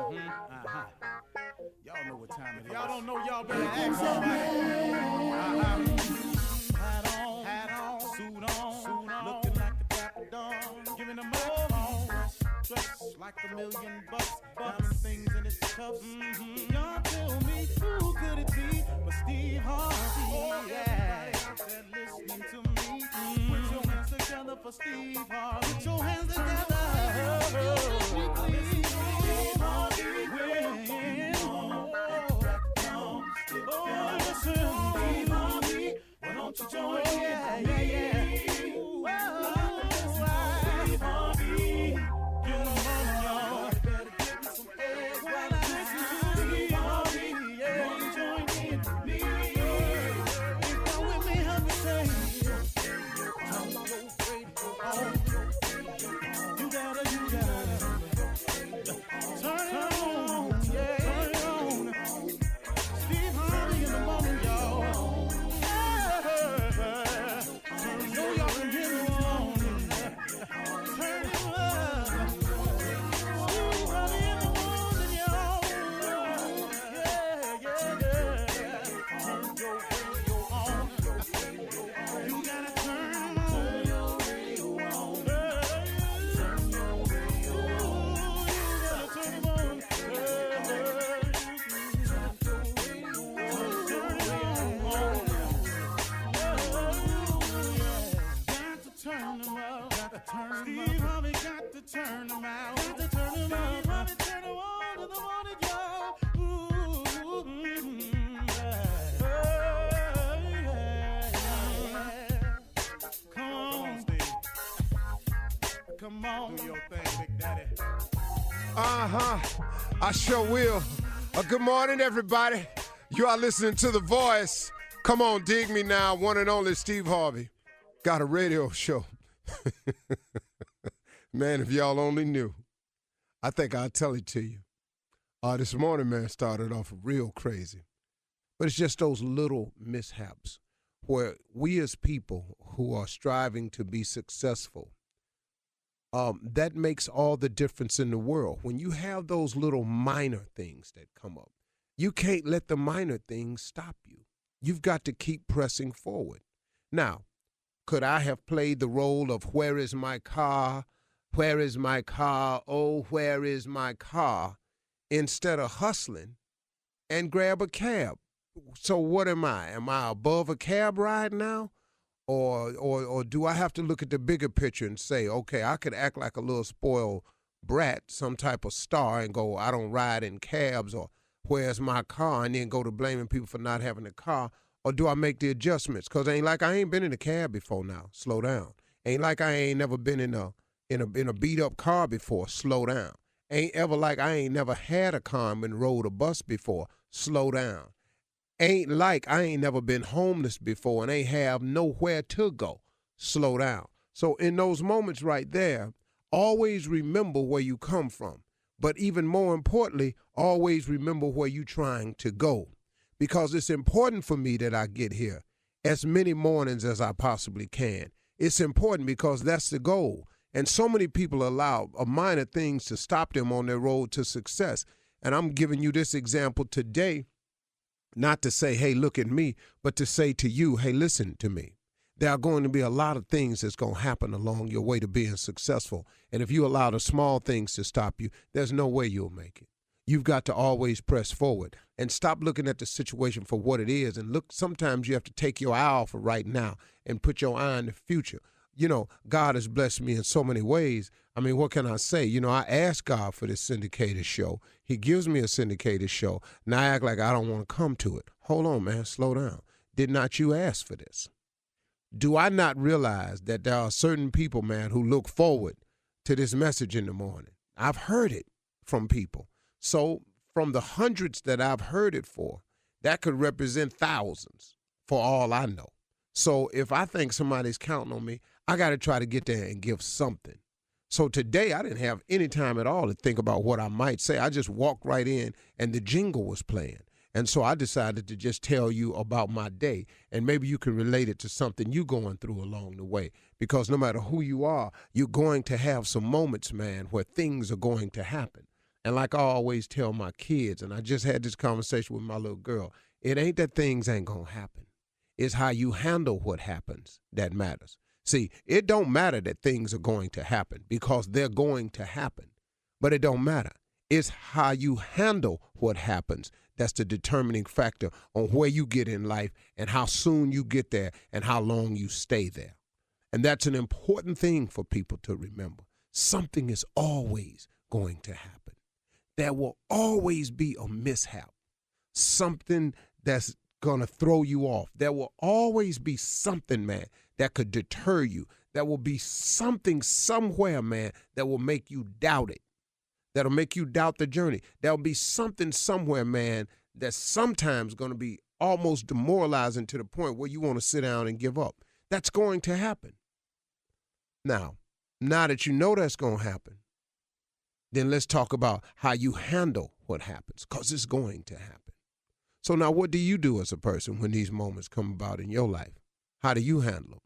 Y'all know what time it is. If y'all don't know, y'all better ask somebody. Hat on, suit on, looking like the Dapper Dawn, giving them all dressed like $1,000,000, diamond things in its cuffs. Y'all tell me who could it be but Steve Harvey? Yeah, listening to me. Put your hands together for Steve Harvey. Put your hands together. Steve Harvey. Steve Harvey, why don't you join in? Steve Harvey, get on, y'all. Better give me some eggs while I listen to Steve Harvey. Won't you join in with me? Come with me, help me say, turn your radio on. You gotta turn it on, yeah. Turn it on. Steve Harvey in the morning, y'all. Know y'all can get it on. Turn it up. Steve Harvey in the morning, y'all. Yeah. Turn your radio on. You gotta turn your radio on. Turn your radio on. You gotta turn it on. Steve Harvey got to turn them out. Got to turn them out. Steve Harvey turn them on in the morning, y'all. Come on, Steve. Come on. Do your thing, Big Daddy. I sure will. Good morning, everybody. You are listening to The Voice. Come on, dig me now. One and only Steve Harvey. Got a radio show. Man, if y'all only knew. I think I'll tell it to you. This morning, man, started off real crazy. But it's just those little mishaps where we as people who are striving to be successful, that makes all the difference in the world. When you have those little minor things that come up, you can't let the minor things stop you. You've got to keep pressing forward. Now, could I have played the role of where is my car? Where is my car? Oh, where is my car? Instead of hustling and grab a cab. So what am I? Am I above a cab ride now? Or do I have to look at the bigger picture and say, okay, I could act like a little spoiled brat, some type of star, and go, I don't ride in cabs, or where's my car, and then go to blaming people for not having a car? Or do I make the adjustments? Because ain't like I ain't been in a cab before now. Slow down. Ain't like I ain't never been in a beat-up car before. Slow down. Ain't ever like I ain't never had a car and rode a bus before. Slow down. Ain't like I ain't never been homeless before and ain't have nowhere to go. Slow down. So in those moments right there, always remember where you come from. But even more importantly, always remember where you're trying to go. Because it's important for me that I get here as many mornings as I possibly can. It's important because that's the goal. And so many people allow minor things to stop them on their road to success. And I'm giving you this example today, not to say, hey, look at me, but to say to you, hey, listen to me. There are going to be a lot of things that's going to happen along your way to being successful. And if you allow the small things to stop you, there's no way you'll make it. You've got to always press forward and stop looking at the situation for what it is. And look, sometimes you have to take your eye off of right now and put your eye on the future. You know, God has blessed me in so many ways. I mean, what can I say? You know, I asked God for this syndicated show. He gives me a syndicated show. Now I act like I don't want to come to it. Hold on, man. Slow down. Did not you ask for this? Do I not realize that there are certain people, man, who look forward to this message in the morning? I've heard it from people. So from the hundreds that I've heard it for, that could represent thousands for all I know. So if I think somebody's counting on me, I got to try to get there and give something. So today I didn't have any time at all to think about what I might say. I just walked right in and the jingle was playing. And so I decided to just tell you about my day. And maybe you can relate it to something you're going through along the way. Because no matter who you are, you're going to have some moments, man, where things are going to happen. And like I always tell my kids, and I just had this conversation with my little girl, it ain't that things ain't going to happen. It's how you handle what happens that matters. See, it don't matter that things are going to happen because they're going to happen, but it don't matter. It's how you handle what happens that's the determining factor on where you get in life and how soon you get there and how long you stay there. And that's an important thing for people to remember. Something is always going to happen. There will always be a mishap, something that's going to throw you off. There will always be something, man, that could deter you. There will be something somewhere, man, that will make you doubt it. That'll make you doubt the journey. There'll be something somewhere, man, that's sometimes going to be almost demoralizing to the point where you want to sit down and give up. That's going to happen. Now that you know that's going to happen, then let's talk about how you handle what happens, because it's going to happen. So now what do you do as a person when these moments come about in your life? How do you handle them?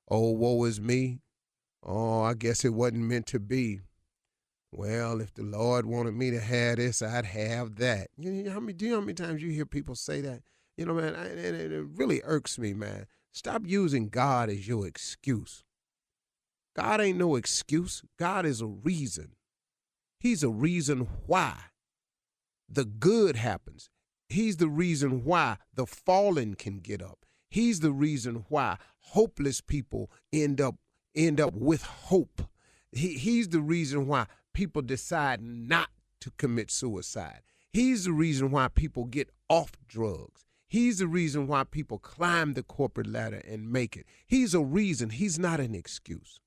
Oh, woe is me. Oh, I guess it wasn't meant to be. Well, if the Lord wanted me to have this, I'd have that. Do you know how many times you hear people say that? You know, man, it really irks me, man. Stop using God as your excuse. God ain't no excuse. God is a reason. He's a reason why the good happens. He's the reason why the fallen can get up. He's the reason why hopeless people end up with hope. He's the reason why people decide not to commit suicide. He's the reason why people get off drugs. He's the reason why people climb the corporate ladder and make it. He's a reason. He's not an excuse.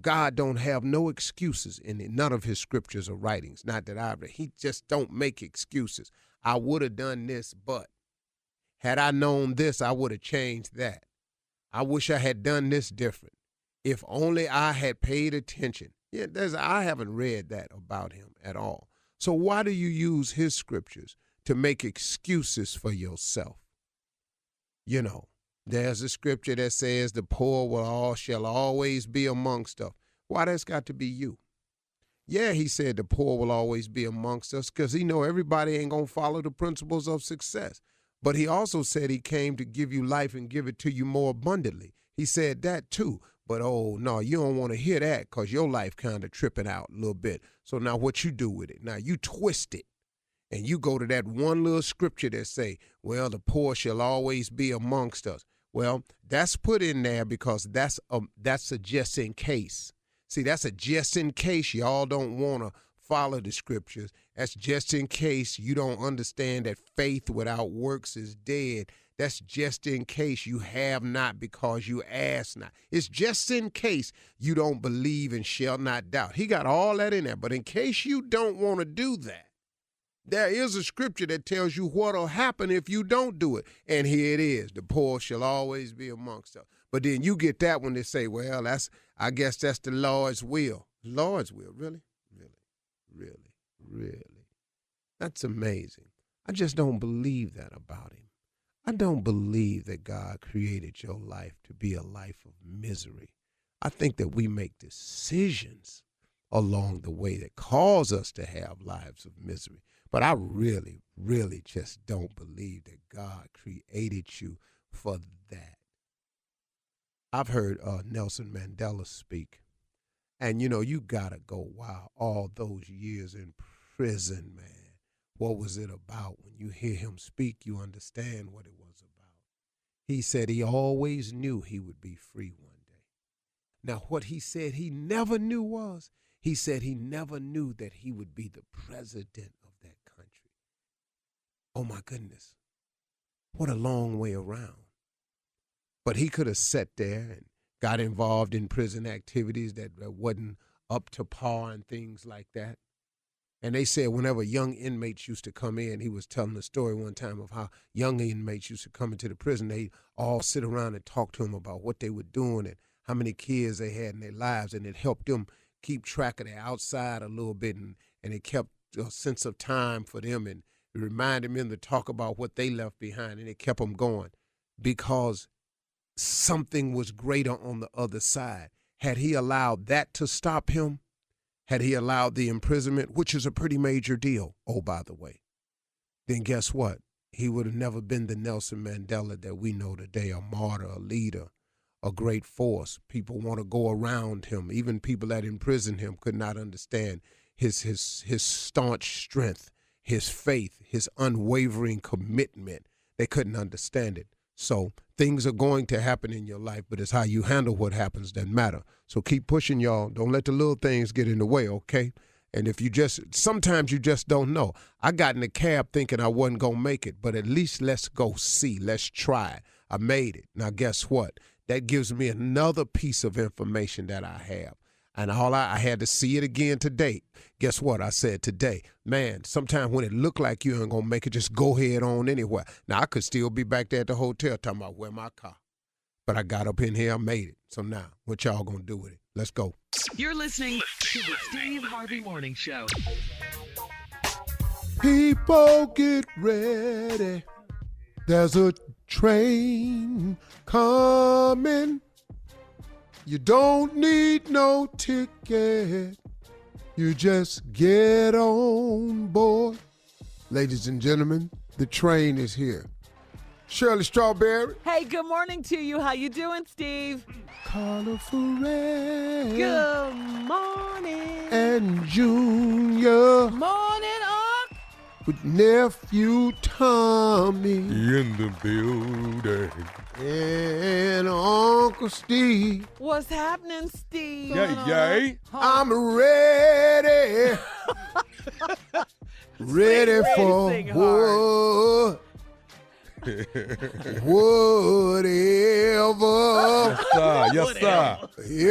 God don't have no excuses in none of his scriptures or writings. Not that I've read. He just don't make excuses. I would have done this, but had I known this, I would have changed that. I wish I had done this different. If only I had paid attention. Yeah, I haven't read that about him at all. So why do you use his scriptures to make excuses for yourself? You know, there's a scripture that says the poor shall always be amongst us. Why that's got to be you? Yeah, he said the poor will always be amongst us because he know everybody ain't going to follow the principles of success. But he also said he came to give you life and give it to you more abundantly. He said that too. But, oh, no, you don't want to hear that because your life kind of tripping out a little bit. So now what you do with it? Now you twist it and you go to that one little scripture that say, well, the poor shall always be amongst us. Well, that's put in there because that's a just in case. See, that's a just in case y'all don't want to follow the scriptures. That's just in case you don't understand that faith without works is dead. That's just in case you have not because you ask not. It's just in case you don't believe and shall not doubt. He got all that in there. But in case you don't want to do that, there is a scripture that tells you what will happen if you don't do it. And here it is. The poor shall always be amongst us. But then you get that when they say, well, I guess that's the Lord's will. Lord's will, really? Really? That's amazing. I just don't believe that about him. I don't believe that God created your life to be a life of misery. I think that we make decisions along the way that cause us to have lives of misery. But I really, really just don't believe that God created you for that. I've heard Nelson Mandela speak. And, you know, you got to go, wow, all those years in prison, man. What was it about? When you hear him speak, you understand what it was about. He said he always knew he would be free one day. Now, what he said he never knew was, he said he never knew that he would be the president of that country. Oh, my goodness. What a long way around. But he could have sat there and got involved in prison activities that wasn't up to par and things like that. And they said whenever young inmates used to come in, he was telling a story one time of how young inmates used to come into the prison. They all sit around and talk to him about what they were doing and how many kids they had in their lives. And it helped them keep track of their outside a little bit. And it kept a sense of time for them. And it reminded them to talk about what they left behind. And it kept them going because something was greater on the other side. Had he allowed that to stop him, Had he allowed the imprisonment, which is a pretty major deal, oh, by the way, then guess what? He would have never been the Nelson Mandela that we know today, a martyr, a leader, a great force. People want to go around him. Even people that imprisoned him could not understand his staunch strength, his faith, his unwavering commitment. They couldn't understand it. So things are going to happen in your life, but it's how you handle what happens that matter. So keep pushing, y'all. Don't let the little things get in the way, okay? And if you sometimes you just don't know. I got in the cab thinking I wasn't going to make it, but at least let's go see. Let's try. I made it. Now, guess what? That gives me another piece of information that I have. And I had to see it again today. Guess what? I said today, man, sometimes when it look like you ain't going to make it, just go head on anywhere. Now, I could still be back there at the hotel talking about where my car. But I got up in here, I made it. So now, what y'all going to do with it? Let's go. You're listening to the Steve Harvey Morning Show. People get ready. There's a train coming. You don't need no ticket. You just get on board. Ladies and gentlemen, the train is here. Shirley Strawberry. Hey, good morning to you. How you doing, Steve? Carla Ferrell. Good morning. And Junior. Morning, Unc. With nephew Tommy. In the building. And Uncle Steve. What's happening, Steve? Yay. I'm ready. Ready for sing hard. what? Whatever. Yes, sir.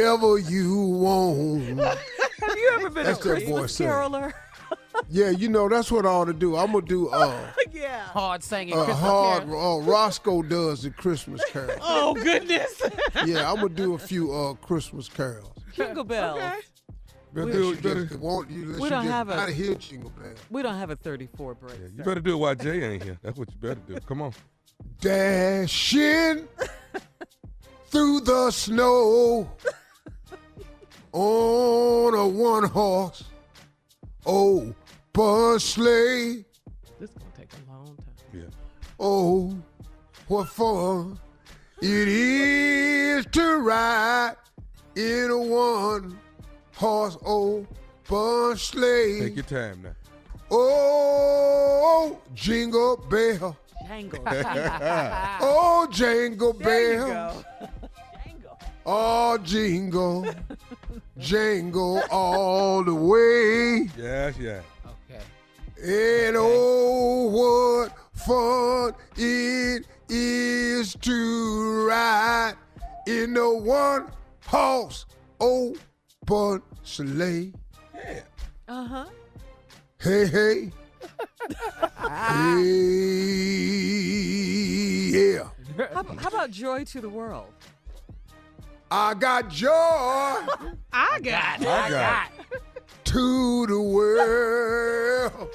Ever you want. Have you ever been That's a that boy Christmas singing. caroler? Yeah, you know, that's what I ought to do. I'm going to do Yeah. Hard singing Christmas hard. carol. Roscoe does the Christmas carol. Oh, goodness. Yeah, I'm going to do a few Christmas carols. Jingle bells. Better You do it. just won't, you, We don't have I hear jingle bells. We don't have a 34 break. You sir. better do it while Jay ain't here. That's what you better do. Come on. Dashing through the snow on a one-horse open sleigh. This is going to take a long time. Yeah. Oh, what fun it is to ride in a one-horse open sleigh. Take your time now. Oh, jingle bell. Jangle. Oh, jingle There you bell. go. Jangle. Oh, jingle, jangle all the way. Yes, yeah. Okay. And oh, what fun it is to ride in the one-horse open sleigh. Uh-huh. Hey, hey. Hey, yeah. How about joy to the world? I got joy I got to the world.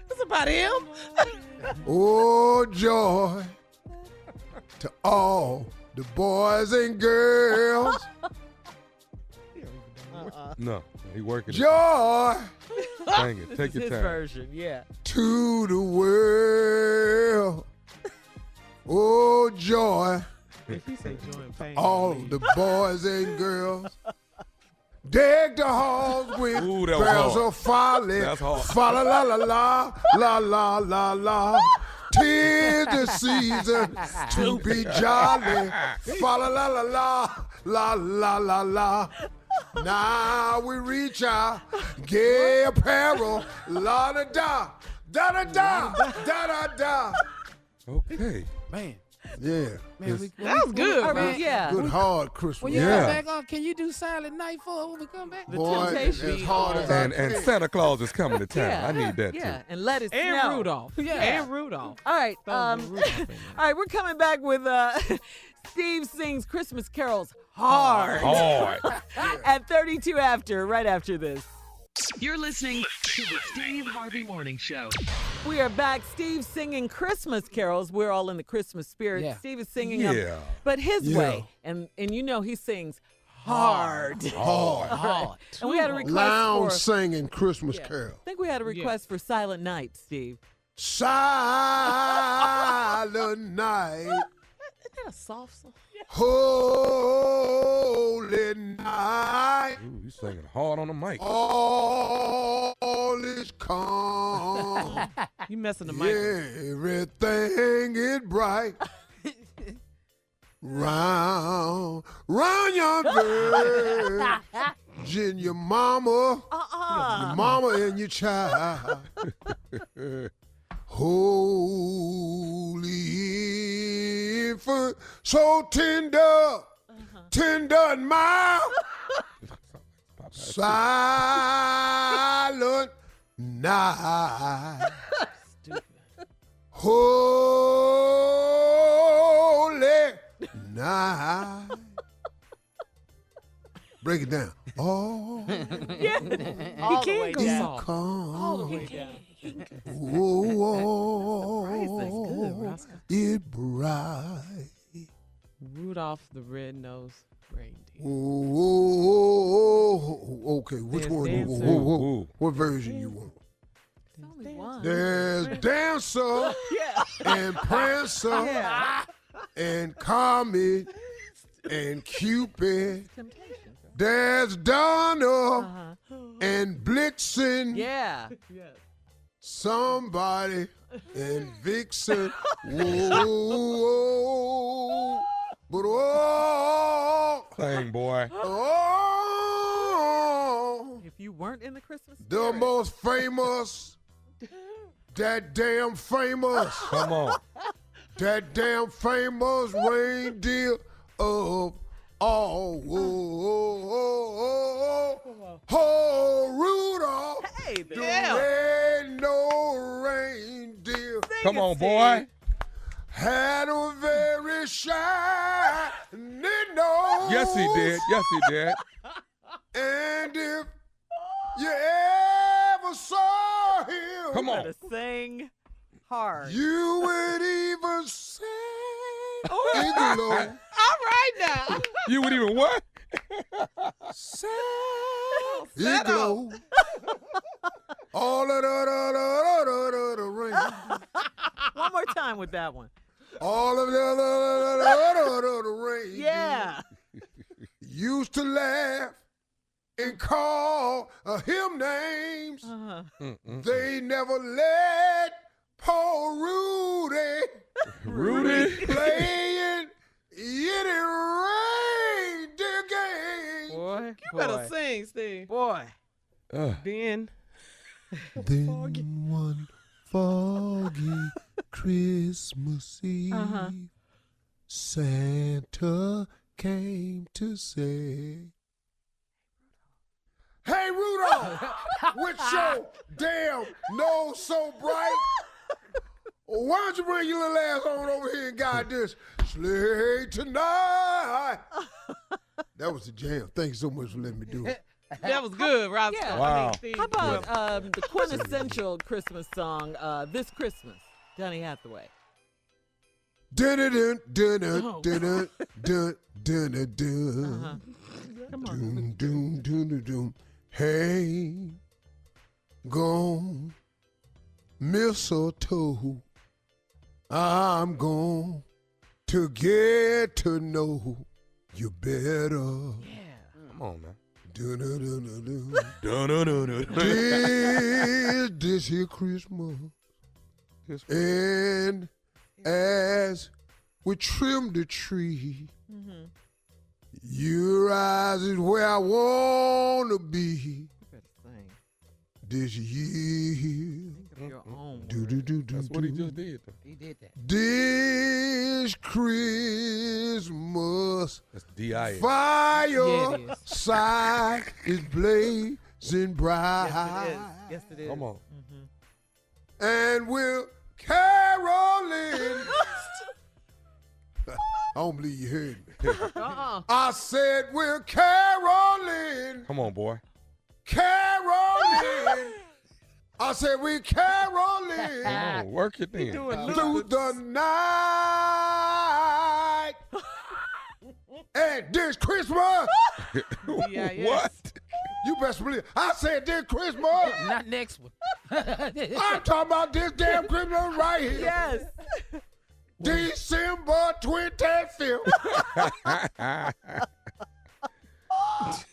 It's about him. Oh, joy to all the boys and girls. No, he working. Joy Dang it. Take This your is his time. version, yeah. to the world. Oh, joy, If he say joy and pain. all the boys and girls. Deck the halls with Ooh, that was bells hard. of folly. That's hard. Fa la la la la, la la la la. 'Tis the season to be jolly. Fa la la la la, la la la la. Now we reach our gay apparel. La da da, da da da, da da da. Okay. Man. Yeah, Man, That was good, All man. right. Yeah. good hard Christmas. When you Yeah. come back on, can you do Silent Night for us when we come back? Boy, Temptation. as hard as I And can. Santa Claus is coming to town. Yeah. I need that Yeah, too. and let it And snow. Rudolph. Yeah. And Rudolph. All right. Throw Rudolph in there. All right, we're coming back with Steve sings Christmas carols hard Hard. at 32 after, right after this. You're listening to the Steve Harvey Morning Show. We are back. Steve singing Christmas carols. We're all in the Christmas spirit. Yeah. Steve is singing them, Yeah. but his Yeah. way. And you know he sings hard. Hard. And we had a request Lounge for. singing Christmas Yeah. carol. I think we had a request for Silent Night, Steve. Silent night, Isn't that a soft song? holy night, Ooh, you singing hard on the mic. all is calm. You messing the mic. Everything is bright. Round your virgin, your mama, your mama and your child. Holy infant, so tender, tender and mild. Silent night. Holy night. Break it down. Oh, All the way go down. soft. come. All the way down. Oh, Praise is good, Roscoe. it bright. Rudolph the Red-Nosed Reindeer. Oh, okay. Which There's one? Dancer. What version you want? Only one. There's Dancer Yeah. and Prancer Yeah. and Comet and Cupid. Temptation. There's Donna Uh-huh. and Blitzen. Yeah. Somebody and Vixen. Whoa, but oh, Sing, boy. oh, If you weren't in the Christmas the spirit. most famous, that damn famous, Come on. that damn famous reindeer of all. Oh, Rudolph, Hey, the there. red-nosed reindeer. Come on, boy. Had a very shiny nose. Yes, he did. Yes, he did. And if you ever saw him, Come on. Gotta sing hard. you would even say Oh. Igloo. All right now. You would even what? Say Igloo. All of the ring. One more time with that one. All of the ring. Yeah. Used to laugh and call him names. Uh-huh. They never let poor Rudy Rudy. playing any reindeer game. Boy. You better sing, Steve. Boy. Ben. Then one foggy Christmas Eve, Uh-huh. Santa came to say, "Hey Rudolph, with your damn nose so bright, why don't you bring your little ass on over here and guide this sleigh tonight?" That was the jam. Thanks so much for letting me do it. That was good, Roscoe. Yeah. Wow. Steve. How about the quintessential Christmas song, This Christmas, Donny Hathaway? Dun dun dun Oh. dun dun dun dun dun dun. Uh-huh. Come on. Doom, doom, doom, doom, doom. Hey, gone mistletoe. I'm going to get to know you better. Come on, man. Dun-dun-dun-dun-dun. Dun-dun-dun-dun. This here Christmas. This- And as we trim the tree, your eyes is where I want to be You better sing. this year. Your own. Do, do, do, do, That's what he do. just did. Though. He did that. This Christmas That's D.I.S. fire Yeah, it is. side is blazing bright. Yes, it is. Come on. And we're caroling. I don't believe you heard me. Uh-uh. I said we're caroling. Come on, boy. Caroling. I said we caroling Come on, work it then. through the night. And this Christmas, BIS. What? You best believe. I said this Christmas. Not next one. I'm talking about this damn Christmas right here. Yes. December 25th.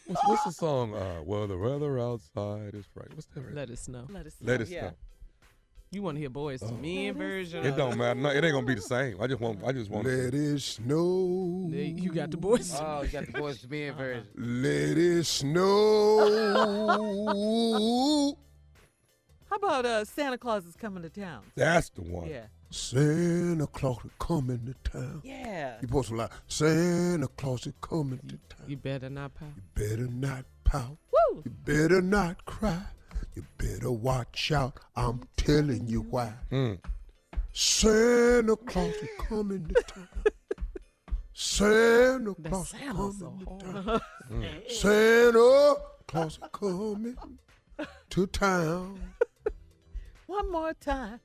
What's the song? Well, the weather outside is right. What's that? Let us know. Let us know. Let us yeah. know. You want to hear Boys to Men version? It don't matter. No, it ain't gonna be the same. I just want. Let it snow. You got the Boys to Oh, you got the Boys to Men version. Let it snow. How about Santa Claus is coming to town? That's the one. Yeah. Santa Claus is coming to town. Yeah. You supposed to like Santa Claus is coming to town. You better not pout. You better not pout. Woo! You better not cry. You better watch out. I'm telling you why. Santa Claus is coming to town. Santa Claus is coming to town. Santa Claus is coming to town. One more time.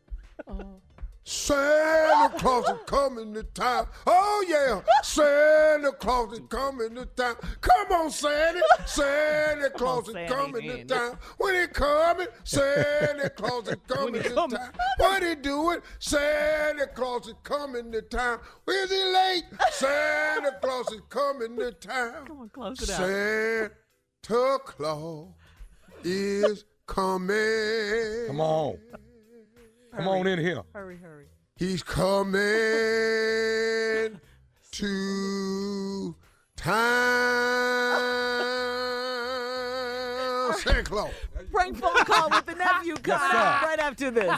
Santa Claus is coming to town. Oh, yeah. Santa Claus is coming to town. Come on, Santa. Santa Claus is coming to town. When he coming, Santa Claus is coming to town. What he doing? Santa Claus is coming to town. Is he late? Santa Claus is coming to town. Come on, close it out. Santa Claus is coming. Come on. Come on in here. Hurry, hurry. He's coming to town. Santa Claus. Prank phone call with the nephew coming up right after this.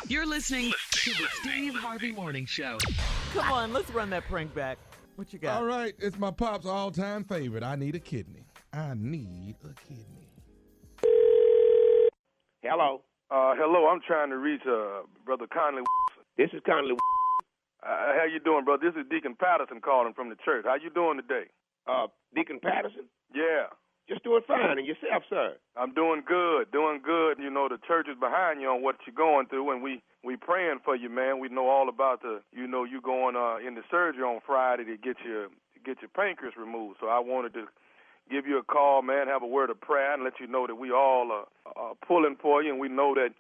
You're listening to the Steve Harvey Morning Show. Come on, let's run that prank back. What you got? All right, it's my pop's all-time favorite. I need a kidney. I need a kidney. Hello. Hello, I'm trying to reach Brother Conley. This is Conley. How you doing, brother? This is Deacon Patterson calling from the church. How you doing today? Deacon Patterson? Yeah. Just doing fine. And yourself, sir? I'm doing good, doing good. You know, the church is behind you on what you're going through, and we praying for you, man. We know all about you going in the surgery on Friday to get your pancreas removed. So I wanted to give you a call, man, have a word of prayer, and let you know that we all are pulling for you, and we know that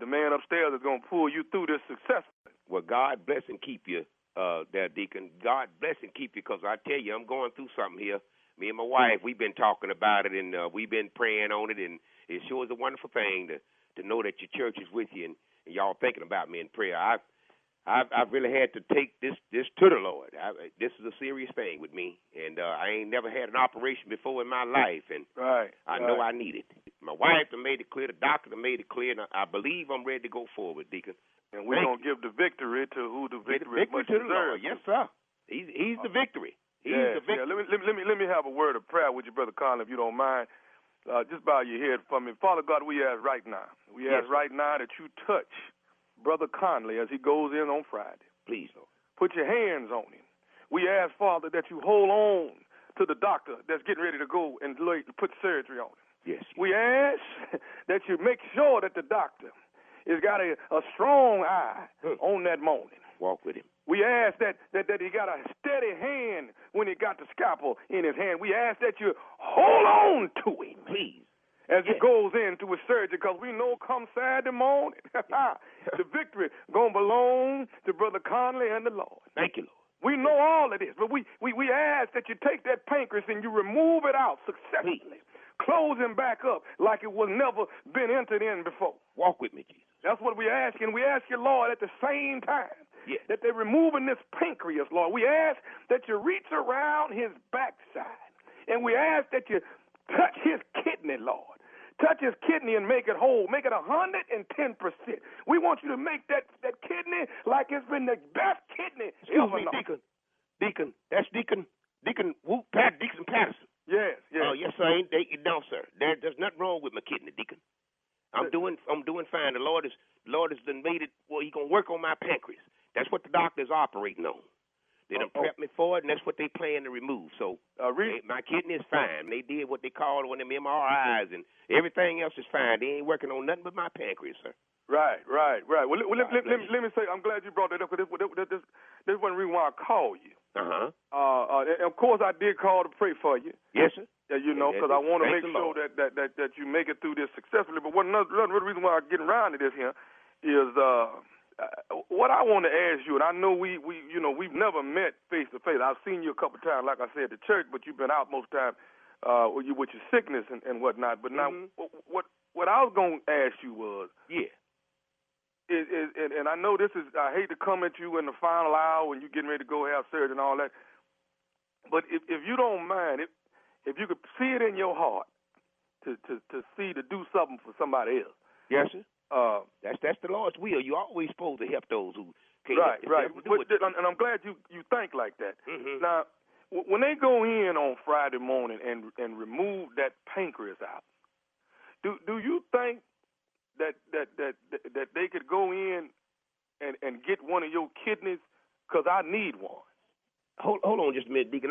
the man upstairs is going to pull you through this successfully. Well, God bless and keep you there, Deacon. God bless and keep you, because I tell you, I'm going through something here. Me and my wife, we've been talking about it, and we've been praying on it, and it sure is a wonderful thing to know that your church is with you, and y'all thinking about me in prayer. I've really had to take this to the Lord. This is a serious thing with me, and I ain't never had an operation before in my life, and I know I need it. My wife done made it clear, the doctor done made it clear, and I believe I'm ready to go forward, Deacon. And we're going to give the victory to who the victory to the Lord. Yes, sir. He's the victory. He's the victory. Yeah. Let me have a word of prayer with you, Brother Conley, if you don't mind. Just bow your head for me. Father God, we ask right now. We ask right now that you touch Brother Conley as he goes in on Friday. Please, Lord. Put your hands on him. We ask, Father, that you hold on to the doctor that's getting ready to go and put surgery on him. Yes. We ask that you make sure that the doctor has got a strong eye on that morning. Walk with him. We ask that he got a steady hand when he got the scalpel in his hand. We ask that you hold on to him, please, as he goes into his surgery, because we know come Saturday morning, the victory going to belong to Brother Conley and the Lord. Thank you, Lord. We know all of this, but we ask that you take that pancreas and you remove it out successfully. Please. Close him back up like it was never been entered in before. Walk with me, Jesus. That's what we ask, and we ask you, Lord, at the same time, that they're removing this pancreas, Lord. We ask that you reach around his backside, and we ask that you touch his kidney, Lord. Touch his kidney and make it whole. Make it 110%. We want you to make that kidney like it's been the best kidney Excuse ever me, known. Deacon. That's Deacon Deacon Patterson. Yes. Oh, yes, sir. No, sir. There's nothing wrong with my kidney, Deacon. I'm doing fine. The Lord has done made it. Well, He's gonna work on my pancreas. That's what the doctor's operating on. They done prepped me for it, and that's what they plan to remove. So my kidney is fine. They did what they called one of them MRIs, and everything else is fine. They ain't working on nothing but my pancreas, sir. Right. Well, let me say, I'm glad you brought that up, because this is one reason why I called you. Uh-huh. And of course, I did call to pray for you. Yes, sir. You know, because I want to make sure that you make it through this successfully. But another reason why I'm getting around to this here is what I want to ask you, and I know we've never met face to face. I've seen you a couple of times, like I said, at the church, but you've been out most of the time with your sickness and whatnot. But now, what I was going to ask you was, and I know this is, I hate to come at you in the final hour when you're getting ready to go have surgery and all that, but if you don't mind, if you could see it in your heart to do something for somebody else. Yes, sir. That's the Lord's will. You're always supposed to help those who can't. Right. And I'm glad you think like that. Mm-hmm. Now, when they go in on Friday morning and remove that pancreas out, do you think that they could go in and get one of your kidneys? Because I need one. Hold on just a minute, Deacon.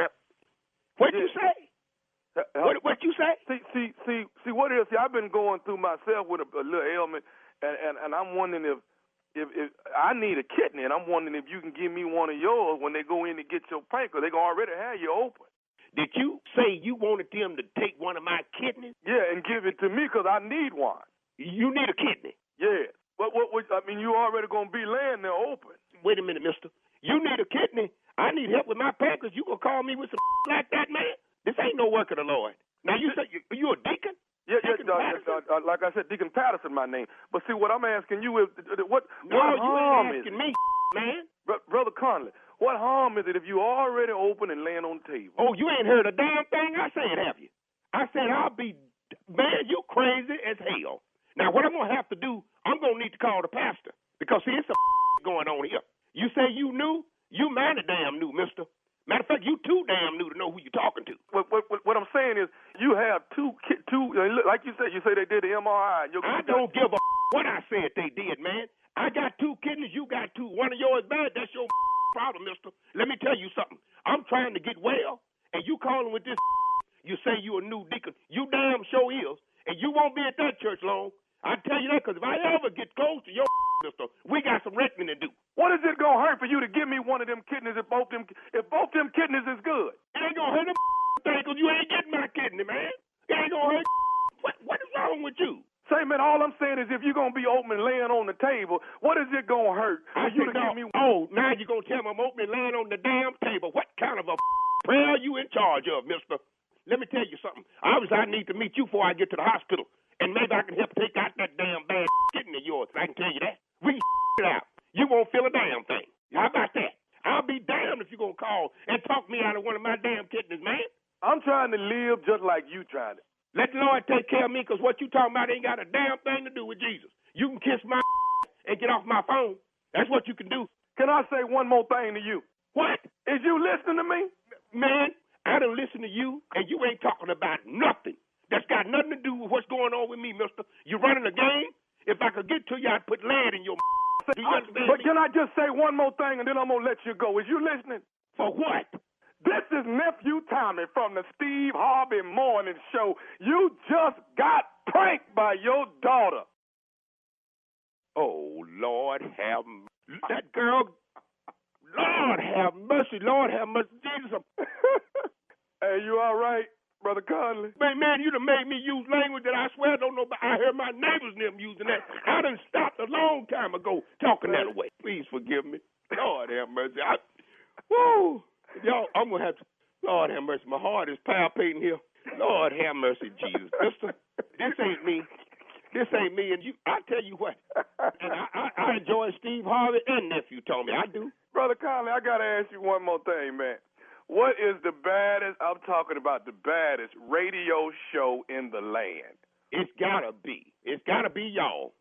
What you say? What you say? See what it is? See, I've been going through myself with a little ailment, and I'm wondering if I need a kidney, and I'm wondering if you can give me one of yours when they go in to get your pancreas. They gonna already have you open. Did you say you wanted them to take one of my kidneys? Yeah, and give it to me because I need one. You need a kidney? Yeah. What I mean, you already gonna be laying there open. Wait a minute, mister. You need a kidney? I need help with my pancreas. You gonna call me with some like that, man? This ain't no work of the Lord. Now, you say you a deacon? Yeah, like I said, Deacon Patterson, my name. But see, what I'm asking you is, what harm is it? Me, man. Brother Conley, what harm is it if you already open and laying on the table? Oh, you ain't heard a damn thing I said, have you? I said man, you crazy as hell. Now, what I'm going to have to do, I'm going to need to call the pastor, because, see, it's some going on here. You say you knew? You mighty damn new, mister. Matter of fact, you too damn new to know who you're talking to. What I'm saying is, you have two, like you say they did the MRI. I don't give a what I said they did, man. I got two kidneys, you got two. One of yours bad, that's your problem, mister. Let me tell you something. I'm trying to get well, and you calling with this you say you a new deacon. You damn sure is, and you won't be at that church long. I tell you that, because if I ever get close to your sister, we got some reckoning to do. What is it gonna hurt for you to give me one of them kidneys if both them kidneys is good? It ain't gonna hurt them thing, because you ain't getting my kidney, man. It ain't gonna hurt. What is wrong with you? Say, man, all I'm saying is if you're gonna be open and laying on the table, what is it gonna hurt for you to give me one? Oh, now you're gonna tell me I'm open and laying on the damn table. What kind of a prayer are you in charge of, mister? Let me tell you something. Obviously, I need to meet you before I get to the hospital. And maybe I can help take out that damn bad kidney of yours. I can tell you that. We it out. You won't feel a damn thing. How about that? I'll be damned if you're going to call and talk me out of one of my damn kidneys, man. I'm trying to live just like you trying to. Let the Lord take care of me, because what you talking about ain't got a damn thing to do with Jesus. You can kiss my and get off my phone. That's what you can do. Can I say one more thing to you? What? Is you listening to me? Man, I done listen to you, and you ain't talking about nothing. That's got nothing to do with what's going on with me, mister. You running a game? If I could get to you, I'd put lead in your do you understand But me? can I just say one more thing, and then I'm going to let you go? Is you listening? For what? This is Nephew Tommy from the Steve Harvey Morning Show. You just got pranked by your daughter. Oh, Lord have mercy. That girl, Lord have mercy. Lord have mercy. Jesus. Hey, you all right, Brother Conley? Man, you done made me use language that I swear I don't know about. I heard my neighbors and them using that. I done stopped a long time ago talking that way. Please forgive me. Lord have mercy. Woo. Y'all, I'm going to have to. Lord have mercy. My heart is palpitating here. Lord have mercy, Jesus. Mister, this ain't me. This ain't me. And I tell you what. And I enjoy Steve Harvey and Nephew Tommy. I do. Brother Conley, I got to ask you one more thing, man. What is the baddest, I'm talking about the baddest radio show in the land? It's got to be. It's got to be y'all.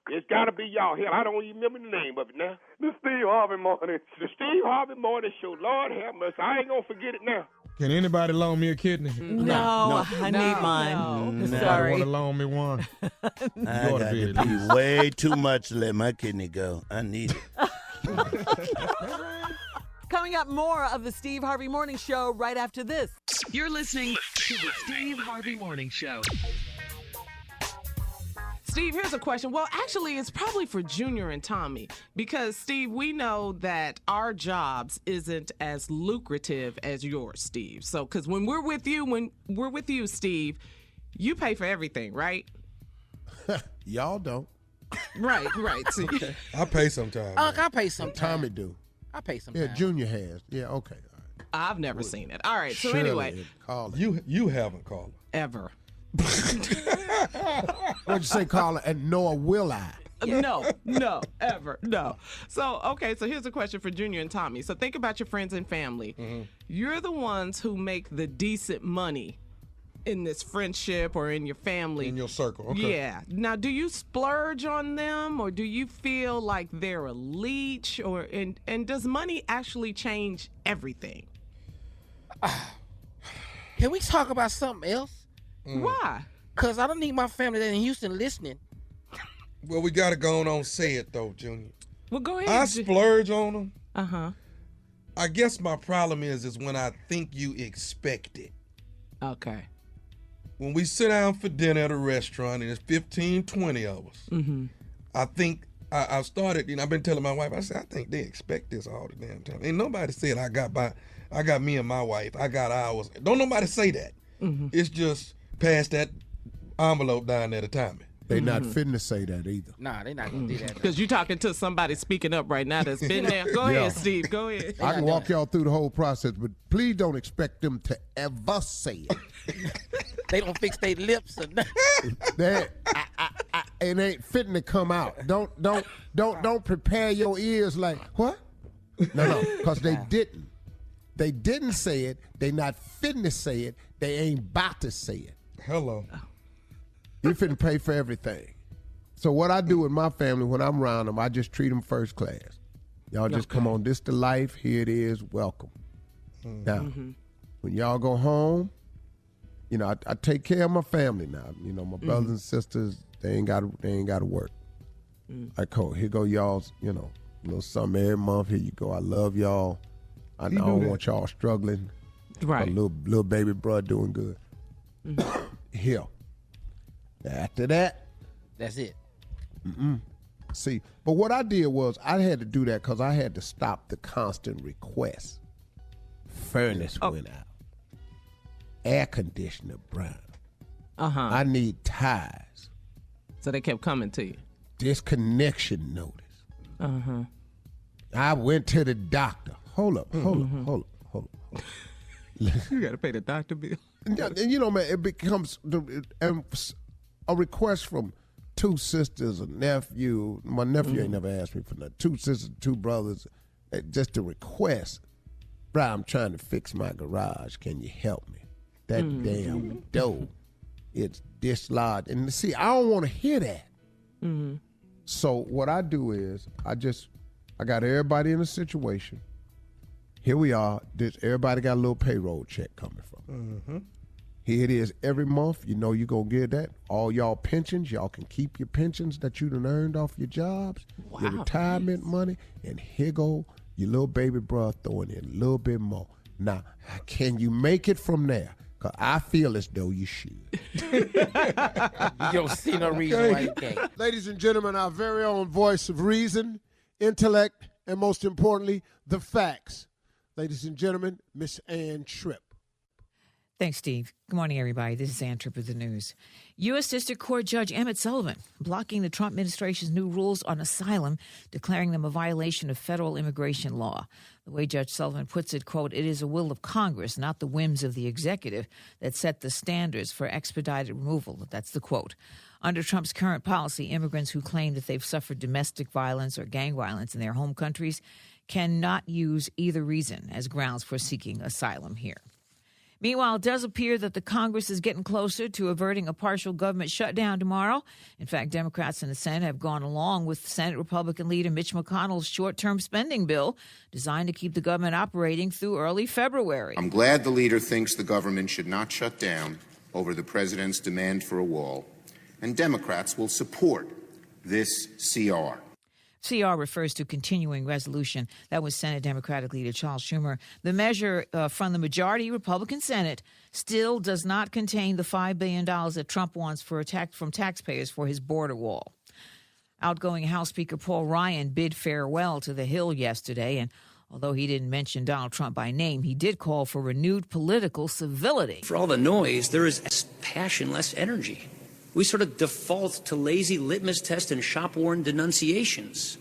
It's got to be y'all. Hell, I don't even remember the name of it now. The Steve Harvey Morning. The Steve Harvey Morning Show. Lord have mercy. I ain't going to forget it now. Can anybody loan me a kidney? No, I need mine. No. Sorry. Want to loan me one? I got to pee way too much to let my kidney go. I need it. Coming up, more of the Steve Harvey Morning Show right after this. You're listening to the Steve Harvey Morning Show. Steve, here's a question. Well, actually, it's probably for Junior and Tommy because, Steve, we know that our jobs isn't as lucrative as yours, Steve. So, because when we're with you, Steve, you pay for everything, right? Y'all don't. Right. See. I pay sometimes. I pay sometimes. Tommy do. I pay sometimes. Yeah, Junior has. Yeah, okay. All right. I've never seen it. All right. So Shirley anyway, Carla. You haven't, Carla. ever. What'd you say, Carla? And nor will I. No, ever, no. So, okay, so here's a question for Junior and Tommy. So think about your friends and family. Mm-hmm. You're the ones who make the decent money in this friendship or in your family. In your circle, okay. Yeah. Now, do you splurge on them or do you feel like they're a leech and does money actually change everything? Can we talk about something else? Why? Because I don't need my family that's in Houston listening. Well, we got to go on say it, though, Junior. Well, go ahead. I splurge on them. Uh-huh. I guess my problem is when I think you expect it. Okay. When we sit down for dinner at a restaurant and it's 15, 20 of us, Mm-hmm. I think I started, I've been telling my wife, I said, I think they expect this all the damn time. Ain't nobody said I got me and my wife, I got ours. Don't nobody say that. Mm-hmm. It's just pass that envelope down there to Tommy. They not fitting to say that either. Nah, they not going to do that. Because you're talking to somebody speaking up right now that's been there. Go ahead, Steve. Go ahead. I can walk y'all through the whole process, but please don't expect them to ever say it. They don't fix their lips or nothing. It ain't fitting to come out. Don't prepare your ears like, what? No, because they didn't. They didn't say it. They not fitting to say it. They ain't about to say it. Hello. You finna pay for everything. So what I do with my family when I'm around them, I just treat them first class. Y'all just come on, this the life, here it is, welcome. Now, when y'all go home, I take care of my family now. My brothers and sisters, they ain't gotta work. I call, here go y'all's, little something every month, here you go. I love y'all. I don't want y'all struggling. Right. My little baby brother doing good. Here. After that, that's it. See, but what I did was I had to do that because I had to stop the constant requests. Furnace went out. Air conditioner brown. I need tires. So they kept coming to you. Disconnection notice. I went to the doctor. Hold up. You got to pay the doctor bill. And man, it becomes a request from two sisters, a nephew. My nephew ain't never asked me for nothing. Two sisters, two brothers. Just a request. Bro, I'm trying to fix my garage. Can you help me? That damn door, it's dislodged. And see, I don't want to hear that. So what I do is I got everybody in a situation. Here we are. Everybody got a little payroll check coming from. Here it is every month. You're going to get that. All y'all pensions, y'all can keep your pensions that you done earned off your jobs, your retirement money, and here go your little baby brother throwing in a little bit more. Now, can you make it from there? Because I feel as though you should. You don't see no reason why you can't. Ladies and gentlemen, our very own voice of reason, intellect, and most importantly, the facts. Ladies and gentlemen, Miss Ann Tripp. Thanks, Steve. Good morning, everybody. This is Ann Tripp with the news. U.S. District Court Judge Emmett Sullivan blocking the Trump administration's new rules on asylum, declaring them a violation of federal immigration law. The way Judge Sullivan puts it, quote, it is a will of Congress, not the whims of the executive, that set the standards for expedited removal. That's the quote. Under Trump's current policy, immigrants who claim that they've suffered domestic violence or gang violence in their home countries cannot use either reason as grounds for seeking asylum here. Meanwhile, it does appear that the Congress is getting closer to averting a partial government shutdown tomorrow. In fact, Democrats in the Senate have gone along with Senate Republican leader Mitch McConnell's short-term spending bill designed to keep the government operating through early February. I'm glad the leader thinks the government should not shut down over the president's demand for a wall, and Democrats will support this CR. CR refers to continuing resolution that was Senate Democratic leader Charles Schumer. The measure from the majority Republican Senate still does not contain the $5 billion that Trump wants from taxpayers for his border wall. Outgoing House Speaker Paul Ryan bid farewell to the Hill yesterday, and although he didn't mention Donald Trump by name, he did call for renewed political civility. For all the noise, there is less passion, less energy. We sort of default to lazy litmus tests and shop-worn denunciations.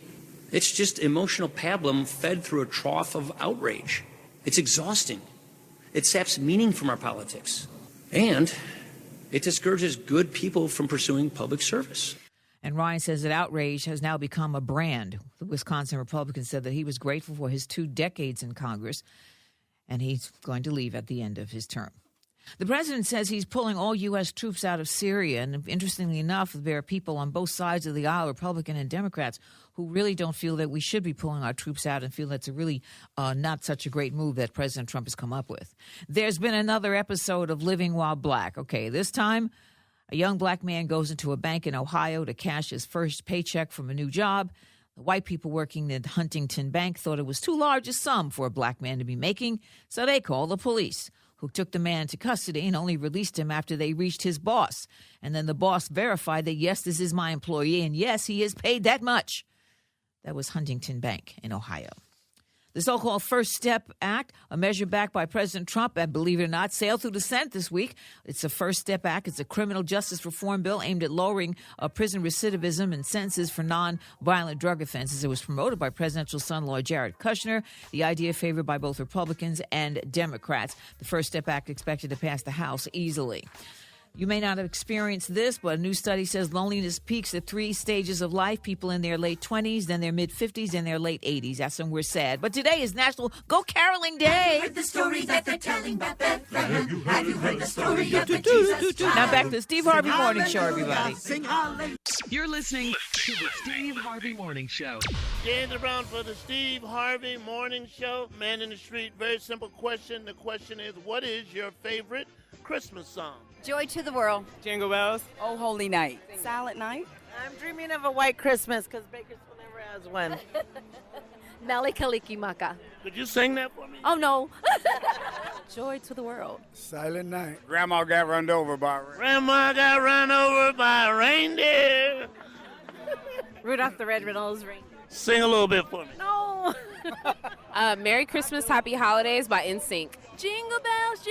It's just emotional pablum fed through a trough of outrage. It's exhausting. It saps meaning from our politics. And it discourages good people from pursuing public service. And Ryan says that outrage has now become a brand. The Wisconsin Republican said that he was grateful for his 2 decades in Congress, and he's going to leave at the end of his term. The president says he's pulling all U.S. troops out of Syria. And interestingly enough, there are people on both sides of the aisle, Republican and Democrats, who really don't feel that we should be pulling our troops out and feel that's a really not such a great move that President Trump has come up with. There's been another episode of Living While Black. Okay, this time a young black man goes into a bank in Ohio to cash his first paycheck from a new job. The white people working at Huntington Bank thought it was too large a sum for a black man to be making, so they called the police, who took the man into custody and only released him after they reached his boss. And then the boss verified that, yes, this is my employee, and yes, he is paid that much. That was Huntington Bank in Ohio. The so-called First Step Act, a measure backed by President Trump, and believe it or not, sailed through the Senate this week. It's a First Step Act. It's a criminal justice reform bill aimed at lowering prison recidivism and sentences for non-violent drug offenses. It was promoted by presidential son-in-law Jared Kushner. The idea favored by both Republicans and Democrats. The First Step Act expected to pass the House easily. You may not have experienced this, but a new study says loneliness peaks at 3 stages of life. People in their late 20s, then their mid-50s, and their late 80s. That's when we're sad. But today is National Go Caroling Day. Have you heard the story that they're telling about Bethlehem? Have you heard the story of the Jesus child? Now back to the Steve Harvey Morning Show, everybody. You're listening to the Steve Harvey Morning Show. James Brown for the Steve Harvey Morning Show. Man in the street, very simple question. The question is, what is your favorite Christmas song? Joy to the World. Jingle Bells. Oh, Holy Night. Silent Night. I'm dreaming of a white Christmas because Bakersfield never has one. Mele Kalikimaka. Could you sing that for me? Oh, no. Joy to the World. Silent Night. Grandma got run over by a reindeer. Grandma got run over by a reindeer. Rudolph the Red-Nosed Reindeer. Sing a little bit for me. No. Merry Christmas, Happy Holidays by NSYNC. Jingle bells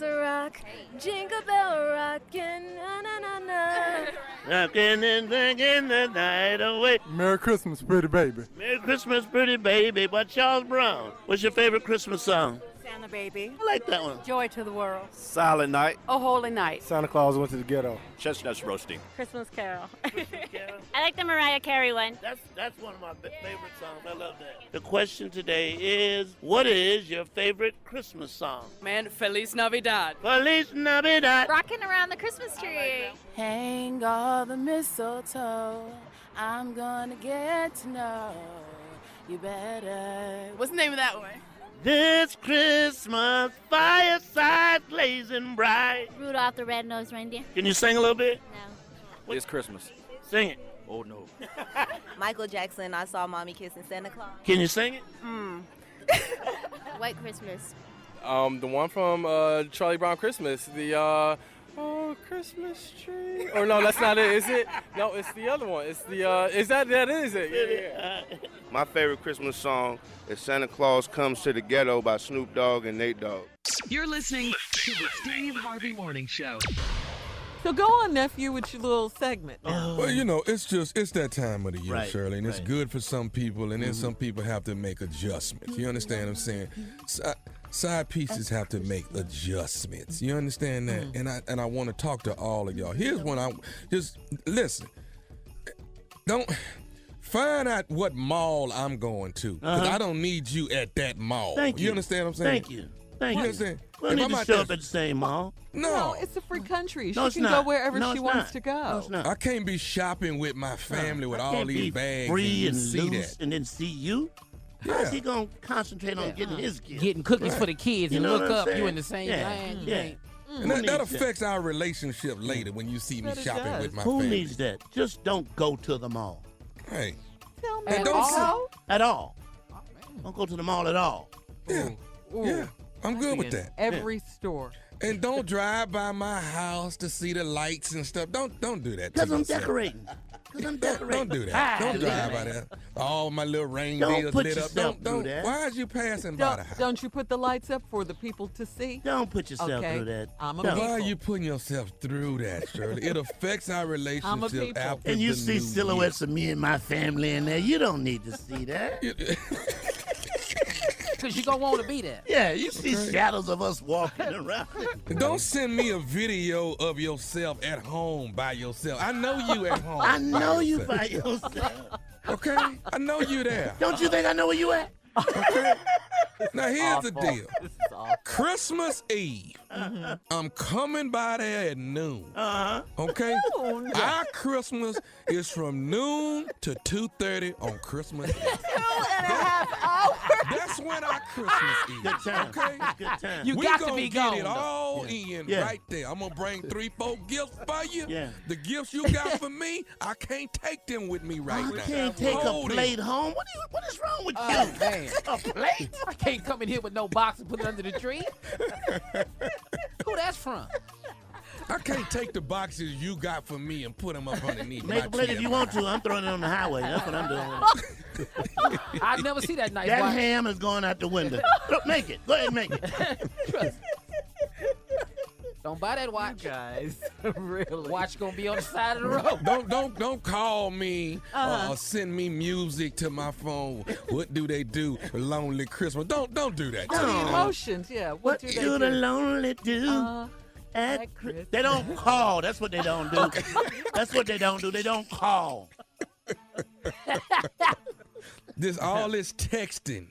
a rock. Jingle bell rockin', na-na-na-na. Rockin' and singing the night away. Merry Christmas, pretty baby. Merry Christmas, pretty baby by Charles Brown. What's your favorite Christmas song? Santa Baby. I like that one. Joy to the World. Silent Night. Oh, Holy Night. Santa Claus went to the ghetto. Chestnuts roasting. Christmas Carol. I like the Mariah Carey one. That's one of my favorite songs. I love that. The question today is, what is your favorite Christmas song? Man, Feliz Navidad. Feliz Navidad. Rocking around the Christmas tree. Hang all the mistletoe. I'm gonna get to know you better. What's the name of that one? This Christmas, fireside blazing bright. Rudolph the Red-Nosed Reindeer. Can you sing a little bit? No. It's Christmas. Sing it. Oh, no. Michael Jackson, I Saw Mommy Kissing Santa Claus. Can you sing it? White Christmas. The one from Charlie Brown Christmas. The Oh, Christmas tree. Or no, that's not it, is it? No, it's the other one. It's the is that is it? Yeah. My favorite Christmas song is Santa Claus Comes to the Ghetto by Snoop Dogg and Nate Dogg. You're listening to the Steve Harvey Morning Show. So go on, nephew, with your little segment. Well, you know, it's that time of the year, Right, Shirley, and it's right. good for some people, and then some people have to make adjustments. You understand what I'm saying? Side pieces have to make adjustments. You understand that? And I want to talk to all of y'all. Here's one. I just listen. Don't find out what mall I'm going to, because I don't need you at that mall. Thank you. You understand what I'm saying? Thank you. Thank you. understand? We don't need to show up at the same mall. No, it's a free country. No, She it's can not. go wherever No, she it's wants not. to go. No, it's not. I can't be shopping with my family with all these bags free and and see loose that. and then see you. How's he gonna concentrate on getting his gift? Getting cookies for the kids You and know look what I'm up, you saying? in the same Yeah, line. You yeah. ain't- And that needs that? affects our relationship later when you see me But it shopping does. with my Who family. needs that? Just don't go to the mall. Hey. Tell me. And don't go? At all. Don't go to the mall at all. Yeah. Ooh. Yeah. I'm good I'd be with in that. Every store. And don't drive by my house to see the lights and stuff. Don't do that. Because I'm yourself. decorating. Don't do that. Don't drive by there. All my little reindeers put lit up. yourself through Don't. that. Why is you passing by the house? Don't you put the lights up for the people to see? Don't put yourself through that. I'm a Why people. are you putting yourself through that, Shirley? It affects our relationship people. after And you the see new silhouettes of me and my family in there. You don't need to see that. Because you're going to want to be there. Yeah, you see shadows of us walking around. Don't send me a video of yourself at home by yourself. I know you at home. I know you by yourself. Okay? I know you there. Don't you think I know where you at? Okay? Now, here's the Awful. deal. This is awful. Christmas Eve, I'm coming by there at noon. Okay? Noon? Our Christmas is from noon to 2:30 on Christmas Eve. 2.5 hours. That's when our Christmas is. Good time. Okay? Good time. You We got to gonna be get gone. it though. all in Yeah. right there. I'm gonna bring 3-4 gifts for you. Yeah. The gifts you got for me, I can't take them with me right I now. can't take Hold a it. plate home. What is wrong with Oh, you? man. A plate? I can't come in here with no box and put it under the tree. Who that's from? I can't take the boxes you got for me and put them up underneath Make my a plate tree. if you want to. I'm throwing it on the highway. That's what I'm doing. I never see that nice That box. ham is going out the window. Make it. Go ahead and make it. Don't buy that watch. Guys, really. Watch gonna be on the side of the road. Don't call me or send me music to my phone. What do they do? Lonely Christmas. Don't do that. Oh, the emotions, yeah. What do they do the lonely do? at Christmas? They don't call. That's what they don't do. That's what they don't do. They don't call. All this texting,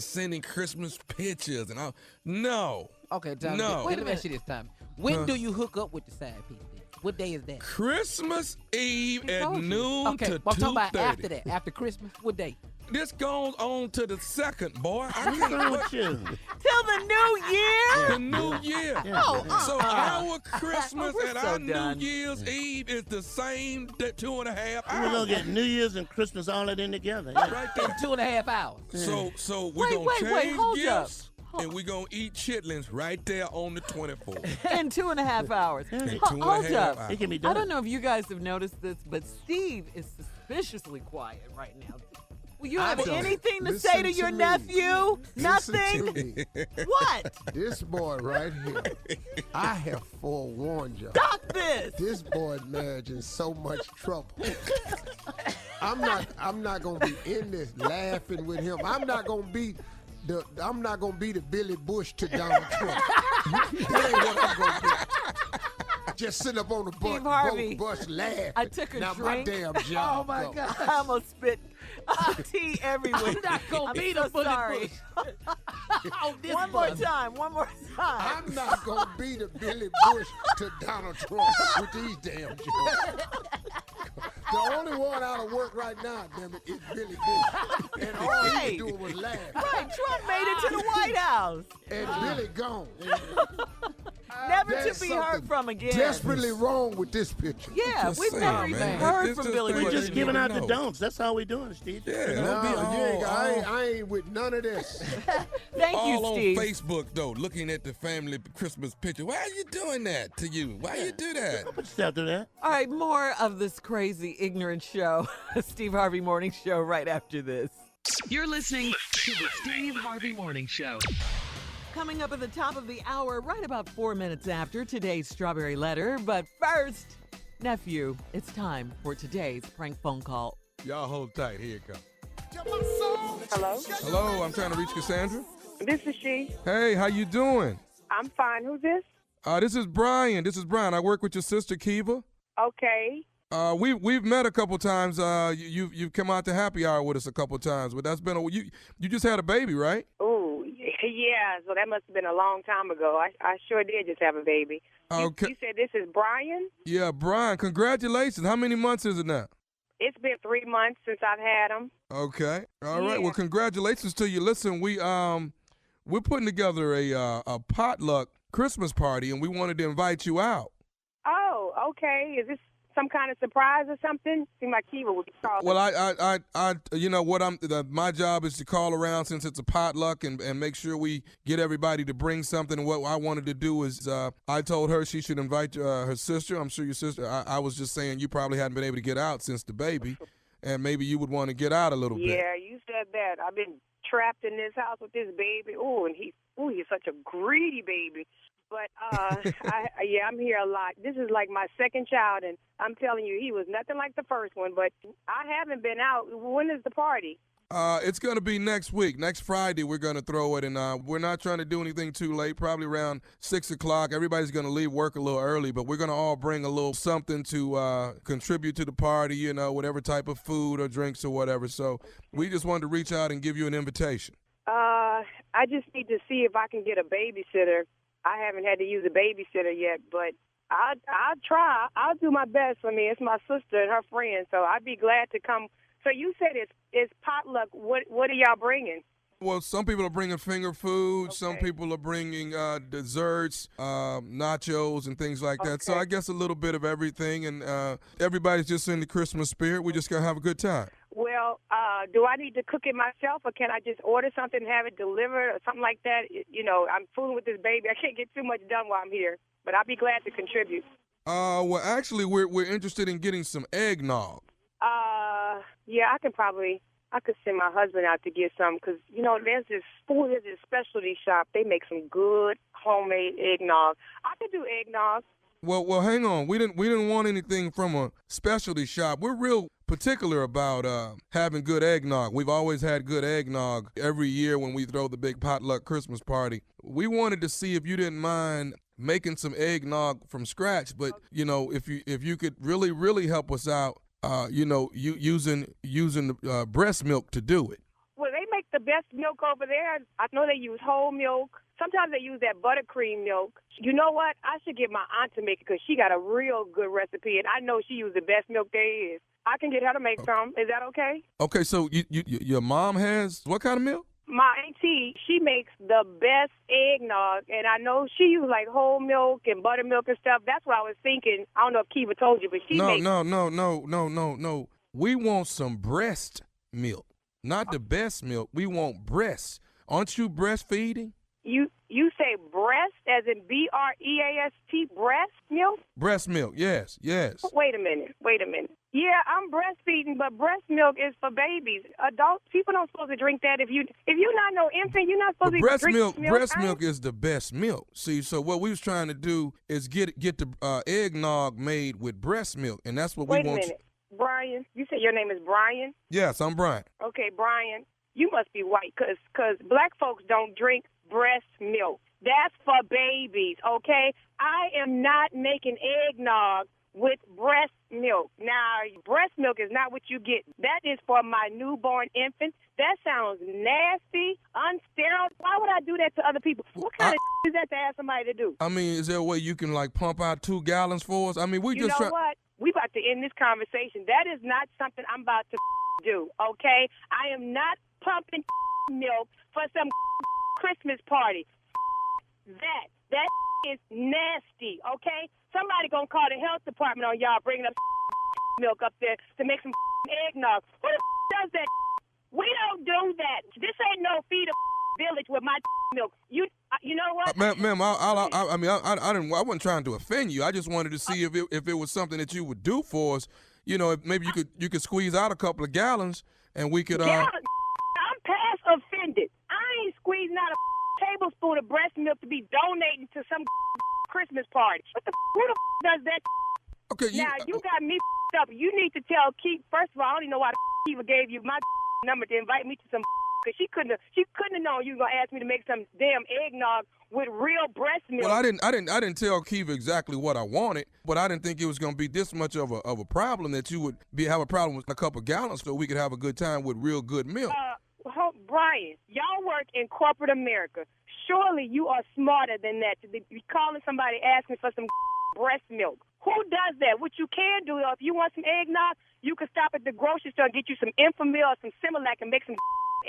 sending Christmas pictures, and all. No. Okay, Tom. No. Wait a minute. Ask you this time. When do you hook up with the side piece? Then? What day is that? Christmas Eve at told you. noon Okay, to but I'm talking about 2:30. after that. After Christmas. What day? This goes on to the second, boy. I What's can't wrong wait. with you? Till the new year? The new year. So our Christmas We're and so our done. New Year's Eve is the same 2.5 We're hours. gonna get New Year's and Christmas all that in together. Yeah. Right there. 2.5 hours. So we're Wait, gonna wait, change hold gifts and we're gonna eat chitlins right there on the 24th. In 2.5 hours. In Ho- 2.5 Hold up. hours. It can be I done. don't know if you guys have noticed this, but Steve is suspiciously quiet right now. Will you have anything to say to your nephew? Nothing? To me. What? This boy right here, I have forewarned you. Stop this. This boy marriage in so much trouble. I'm not gonna be in this laughing with him. I'm not gonna be the Billy Bush to Donald Trump. That ain't what I'm gonna be. Just sitting up on the Steve Harvey, bus laughing. I took a now drink. my damn job. Oh my goes. God! I almost spit tea everywhere. I'm not gonna be so the Billy sorry. Bush. One more time. I'm not gonna be the Billy Bush to Donald Trump with these damn jokes. The only one out of work right now, damn it, is Billy Bush. And all he was doing was laugh. Right, Trump made it to the White House. And Billy gone. Never There's to be heard something from again. desperately wrong with this picture. Yeah, Just we've saying, never man. even heard It's from just Billy things We're Bush. that just you giving need out to the know. don'ts. That's how we doing, Steve. Yeah, No, don't be you ain't, all, I ain't with none of this. Thank you, all on Steve. Facebook, though, looking at the family Christmas picture. Why are you doing that to you? Why you do that? Don't put yourself through that. All right, more of this crazy, ignorant show. Steve Harvey Morning Show right after this. You're listening to the Steve Harvey Morning Show. Coming up at the top of the hour, right about 4 minutes after today's Strawberry Letter. But first, nephew, it's time for today's prank phone call. Y'all hold tight. Here it comes. Hello? Hello, I'm trying to reach Cassandra. This is she. Hey, how you doing? I'm fine. Who's this? This is Brian. I work with your sister Kiva. Okay. We've met a couple times. You've come out to happy hour with us a couple times, but that's been you just had a baby, right? Oh, yeah. So that must have been a long time ago. I sure did just have a baby. Okay. You said this is Brian? Yeah, Brian. Congratulations. How many months is it now? It's been 3 months since I've had him. Okay. All right. Yeah. Well, congratulations to you. Listen, we're putting together a potluck Christmas party, and we wanted to invite you out. Oh, okay. Is this some kind of surprise or something? Seemed like Kiva would be calling. Well, I you know what my job is to call around since it's a potluck and make sure we get everybody to bring something. And what I wanted to do is I told her she should invite her sister. I'm sure your sister. I was just saying you probably hadn't been able to get out since the baby, and maybe you would want to get out a little bit. Yeah, you said that. I've been trapped in this house with this baby. He's such a greedy baby. But I'm here a lot. This is like my second child, and I'm telling you, he was nothing like the first one. But I haven't been out. When is the party? It's going to be next week. Next Friday, we're going to throw it, and we're not trying to do anything too late, probably around 6 o'clock. Everybody's going to leave work a little early, but we're going to all bring a little something to contribute to the party, you know, whatever type of food or drinks or whatever. So we just wanted to reach out and give you an invitation. I just need to see if I can get a babysitter. I haven't had to use a babysitter yet, but I'll try. I'll do my best. I mean, it's my sister and her friend, so I'd be glad to come. So you said it's potluck. What are y'all bringing? Well, some people are bringing finger food. Okay. Some people are bringing desserts, nachos, and things like that. So I guess a little bit of everything, and everybody's just in the Christmas spirit. We're just going to have a good time. Well, do I need to cook it myself, or can I just order something and have it delivered or something like that? You know, I'm fooling with this baby. I can't get too much done while I'm here, but I'll be glad to contribute. Well, actually, we're interested in getting some eggnog. Yeah, I could send my husband out to get some because, you know, there's this specialty shop. They make some good homemade eggnog. I could do eggnog. Well, hang on. We didn't want anything from a specialty shop. We're real particular about having good eggnog. We've always had good eggnog every year when we throw the big potluck Christmas party. We wanted to see if you didn't mind making some eggnog from scratch, but you know, if you could really help us out, you know, using breast milk to do it. Well, they make the best milk over there. I know they use whole milk. Sometimes they use that buttercream milk. You know what? I should get my aunt to make it because she got a real good recipe, and I know she uses the best milk there is. I can get her to make some. Is that okay? Okay, so your mom has what kind of milk? My auntie, she makes the best eggnog, and I know she uses like whole milk and buttermilk and stuff. That's what I was thinking. I don't know if Kiva told you, but she makes... No. We want some breast milk, not the best milk. We want breast. Aren't you breastfeeding? You say breast as in BREAST, breast milk? Breast milk, yes. Wait a minute. Yeah, I'm breastfeeding, but breast milk is for babies. Adults, people don't supposed to drink that. If you're not no infant, you're not supposed to drink milk. Breast milk is the best milk. See, so what we was trying to do is get the eggnog made with breast milk, and that's what we want. Wait a minute. Brian, you said your name is Brian? Yes, I'm Brian. Okay, Brian, you must be white because black folks don't drink breast milk. That's for babies, okay? I am not making eggnog with breast milk. Now, breast milk is not what you get. That is for my newborn infant. That sounds nasty, unsterile. Why would I do that to other people? What kind of is that to ask somebody to do? I mean, is there a way you can, like, pump out 2 gallons for us? I mean, You know what? We about to end this conversation. That is not something I'm about to do, okay? I am not pumping milk for some Christmas party. That is nasty, okay? Somebody gonna call the health department on y'all bringing up milk up there to make some eggnog. Who the does that? We don't do that. This ain't no feed a village with my milk. You know what? Ma'am, I wasn't trying to offend you. I just wanted to see if it was something that you would do for us. You know, maybe you could squeeze out a couple of gallons and we could. I'm past offended. I ain't squeezing out a tablespoon of breast milk to be donating to some Christmas party. Who the does that? Okay, now you got me up. You need to tell Keith. First of all, I don't even know why Kiva gave you my number to invite me to some because she couldn't have known you were gonna ask me to make some damn eggnog with real breast milk. Well, I didn't tell Kiva exactly what I wanted, but I didn't think it was gonna be this much of a problem that you would have a problem with a couple of gallons, so we could have a good time with real good milk. Brian, y'all work in corporate America. Surely you are smarter than that to be calling somebody asking for some breast milk. Who does that? What you can do, if you want some eggnog, you can stop at the grocery store and get you some Enfamil or some Similac and make some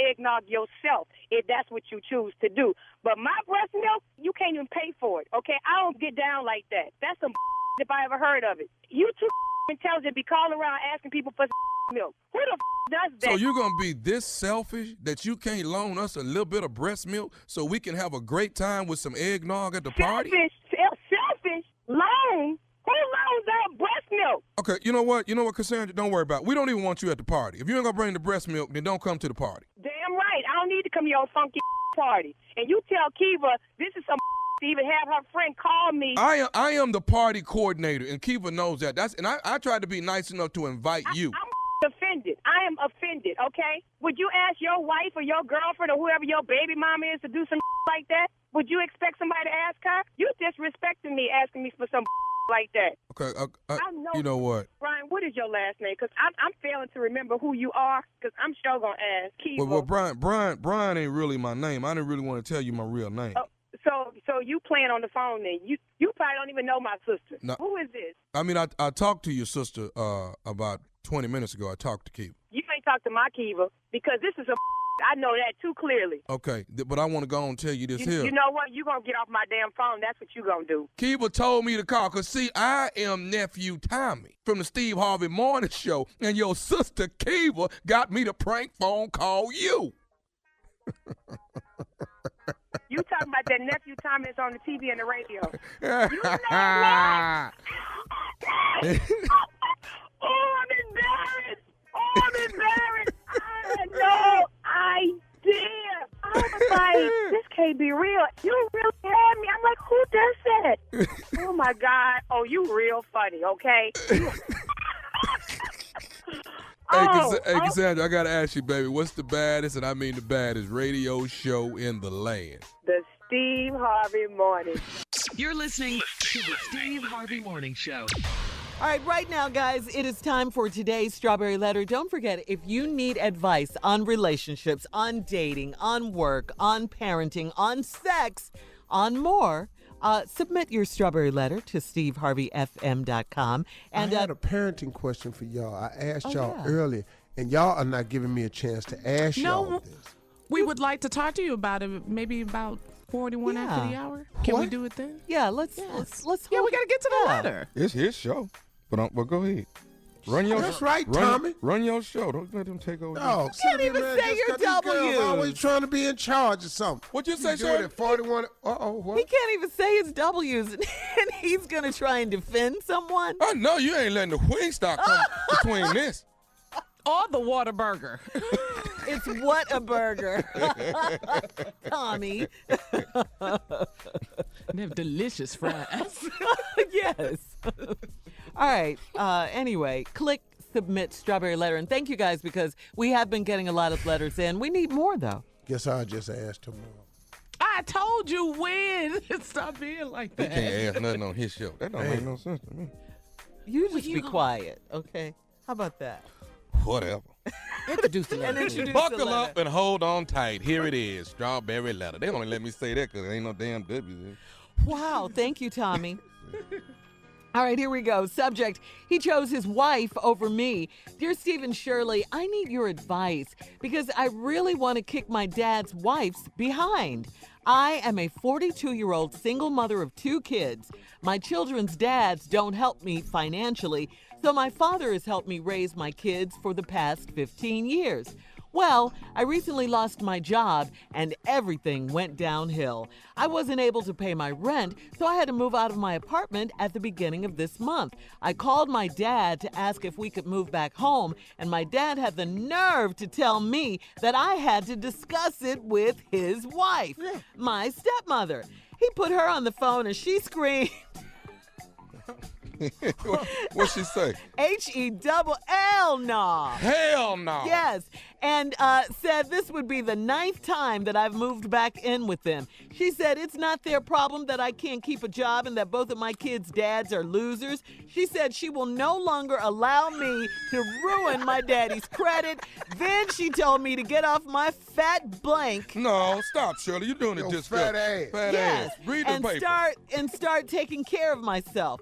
eggnog yourself, if that's what you choose to do. But my breast milk, you can't even pay for it, okay? I don't get down like that. That's some if I ever heard of it. You too intelligent be calling around asking people for milk? Who the does that? So you're going to be this selfish that you can't loan us a little bit of breast milk so we can have a great time with some eggnog at the party? Selfish? Loan? Who loans out breast milk? Okay, you know what, Cassandra? Don't worry about it. We don't even want you at the party. If you ain't going to bring the breast milk, then don't come to the party. Damn right. I don't need to come to your funky party. And you tell Kiva this is some to even have her friend call me. I am the party coordinator, and Kiva knows that. I tried to be nice enough to invite you. I'm offended. I am offended, okay? Would you ask your wife or your girlfriend or whoever your baby mama is to do some like that? Would you expect somebody to ask her? You disrespecting me asking me for some like that. Okay, you know what? Brian, what is your last name? Because I'm failing to remember who you are, because I'm sure going to ask Kiva. Well, Brian ain't really my name. I didn't really want to tell you my real name. Oh, so you playing on the phone then. You probably don't even know my sister. No. Who is this? I mean, I talked to your sister about 20 minutes ago. I talked to Kiva. You ain't talked to my Kiva, because this is I know that too clearly. Okay, but I want to go on and tell you this here. You know what? You're going to get off my damn phone. That's what you're going to do. Kiva told me to call, because, see, I am nephew Tommy from the Steve Harvey Morning Show, and your sister Kiva got me to prank phone call you. You talking about that nephew Tommy that's on the TV and the radio. You know what? I'm embarrassed. I'm embarrassed. I had no idea. I was like, this can't be real. You really had me. I'm like, who does that? Oh, my God. Oh, you real funny, okay? Hey, Cassandra, I got to ask you, baby, what's the baddest, and I mean the baddest, radio show in the land? The Steve Harvey Morning. You're listening to the Steve Harvey Morning Show. All right, right now, guys, it is time for today's Strawberry Letter. Don't forget, if you need advice on relationships, on dating, on work, on parenting, on sex, on more, submit your Strawberry Letter to steveharveyfm.com. And I had a parenting question for y'all. I asked y'all earlier, and y'all are not giving me a chance to ask y'all this. We would like to talk to you about it, maybe about 41 after the hour. Can we do it then? Yeah, let's Yeah, hold we got to get to the letter. It's his show. But go ahead. Run your That's right, Tommy. Run your show. Don't let them take over. No, can't even say your W's. Always trying to be in charge of something. What you say, Shirley? Shirley? 41. What? He can't even say his W's, and he's going to try and defend someone. I know you ain't letting the Wingstop come between this. Or the Whataburger. It's what a burger. Tommy. They have delicious fries. Yes. All right. Anyway, click submit Strawberry Letter. And thank you guys, because we have been getting a lot of letters in. We need more, though. Guess I'll just ask tomorrow. I told you when. Stop being like He that. can't ask nothing on his show. That don't make no sense to me. You just be quiet, okay? How about that? Whatever. Introduce the And letter. introduce the Buckle letter. up and hold on tight. Here it is, Strawberry Letter. They only let me say that because there ain't no damn W there. Wow. Thank you, Tommy. All right, here we go. Subject, he chose his wife over me. Dear Steve and Shirley, I need your advice because I really want to kick my dad's wife's behind. I am a 42-year-old single mother of 2 kids. My children's dads don't help me financially, so my father has helped me raise my kids for the past 15 years. Well, I recently lost my job and everything went downhill. I wasn't able to pay my rent, so I had to move out of my apartment at the beginning of this month. I called my dad to ask if we could move back home, and my dad had the nerve to tell me that I had to discuss it with his wife, my stepmother. He put her on the phone and she screamed. What'd she say? H-E-double-L, no. Hell no. Yes, and said this would be the 9th time that I've moved back in with them. She said it's not their problem that I can't keep a job and that both of my kids' dads are losers. She said she will no longer allow me to ruin my daddy's credit. Then she told me to get off my fat blank. No, stop, Shirley. You're doing it just fat ass. Fat Yes, ass. Read the paper. start taking care of myself.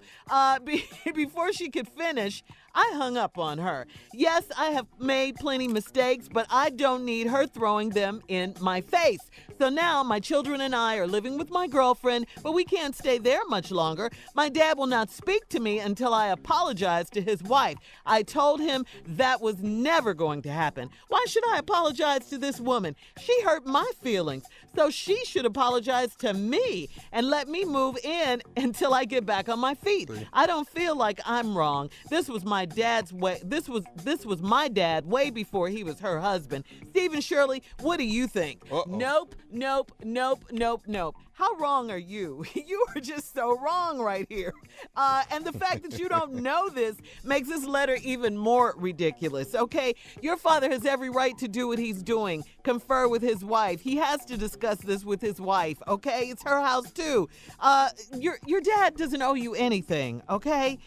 Before she could finish, I hung up on her. Yes, I have made plenty mistakes, but I don't need her throwing them in my face. So now my children and I are living with my girlfriend, but we can't stay there much longer. My dad will not speak to me until I apologize to his wife. I told him that was never going to happen. Why should I apologize to this woman? She hurt my feelings, so she should apologize to me and let me move in until I get back on my feet. I don't feel like I'm wrong. This was my dad's way. This was my dad way before he was her husband. Steve and Shirley, what do you think? Nope, nope, nope, nope, nope. How wrong are you? You are just so wrong right here. And the fact that you don't know this makes this letter even more ridiculous, okay? Your father has every right to do what he's doing, confer with his wife. He has to discuss this with his wife, okay? It's her house, too. Your dad doesn't owe you anything, okay?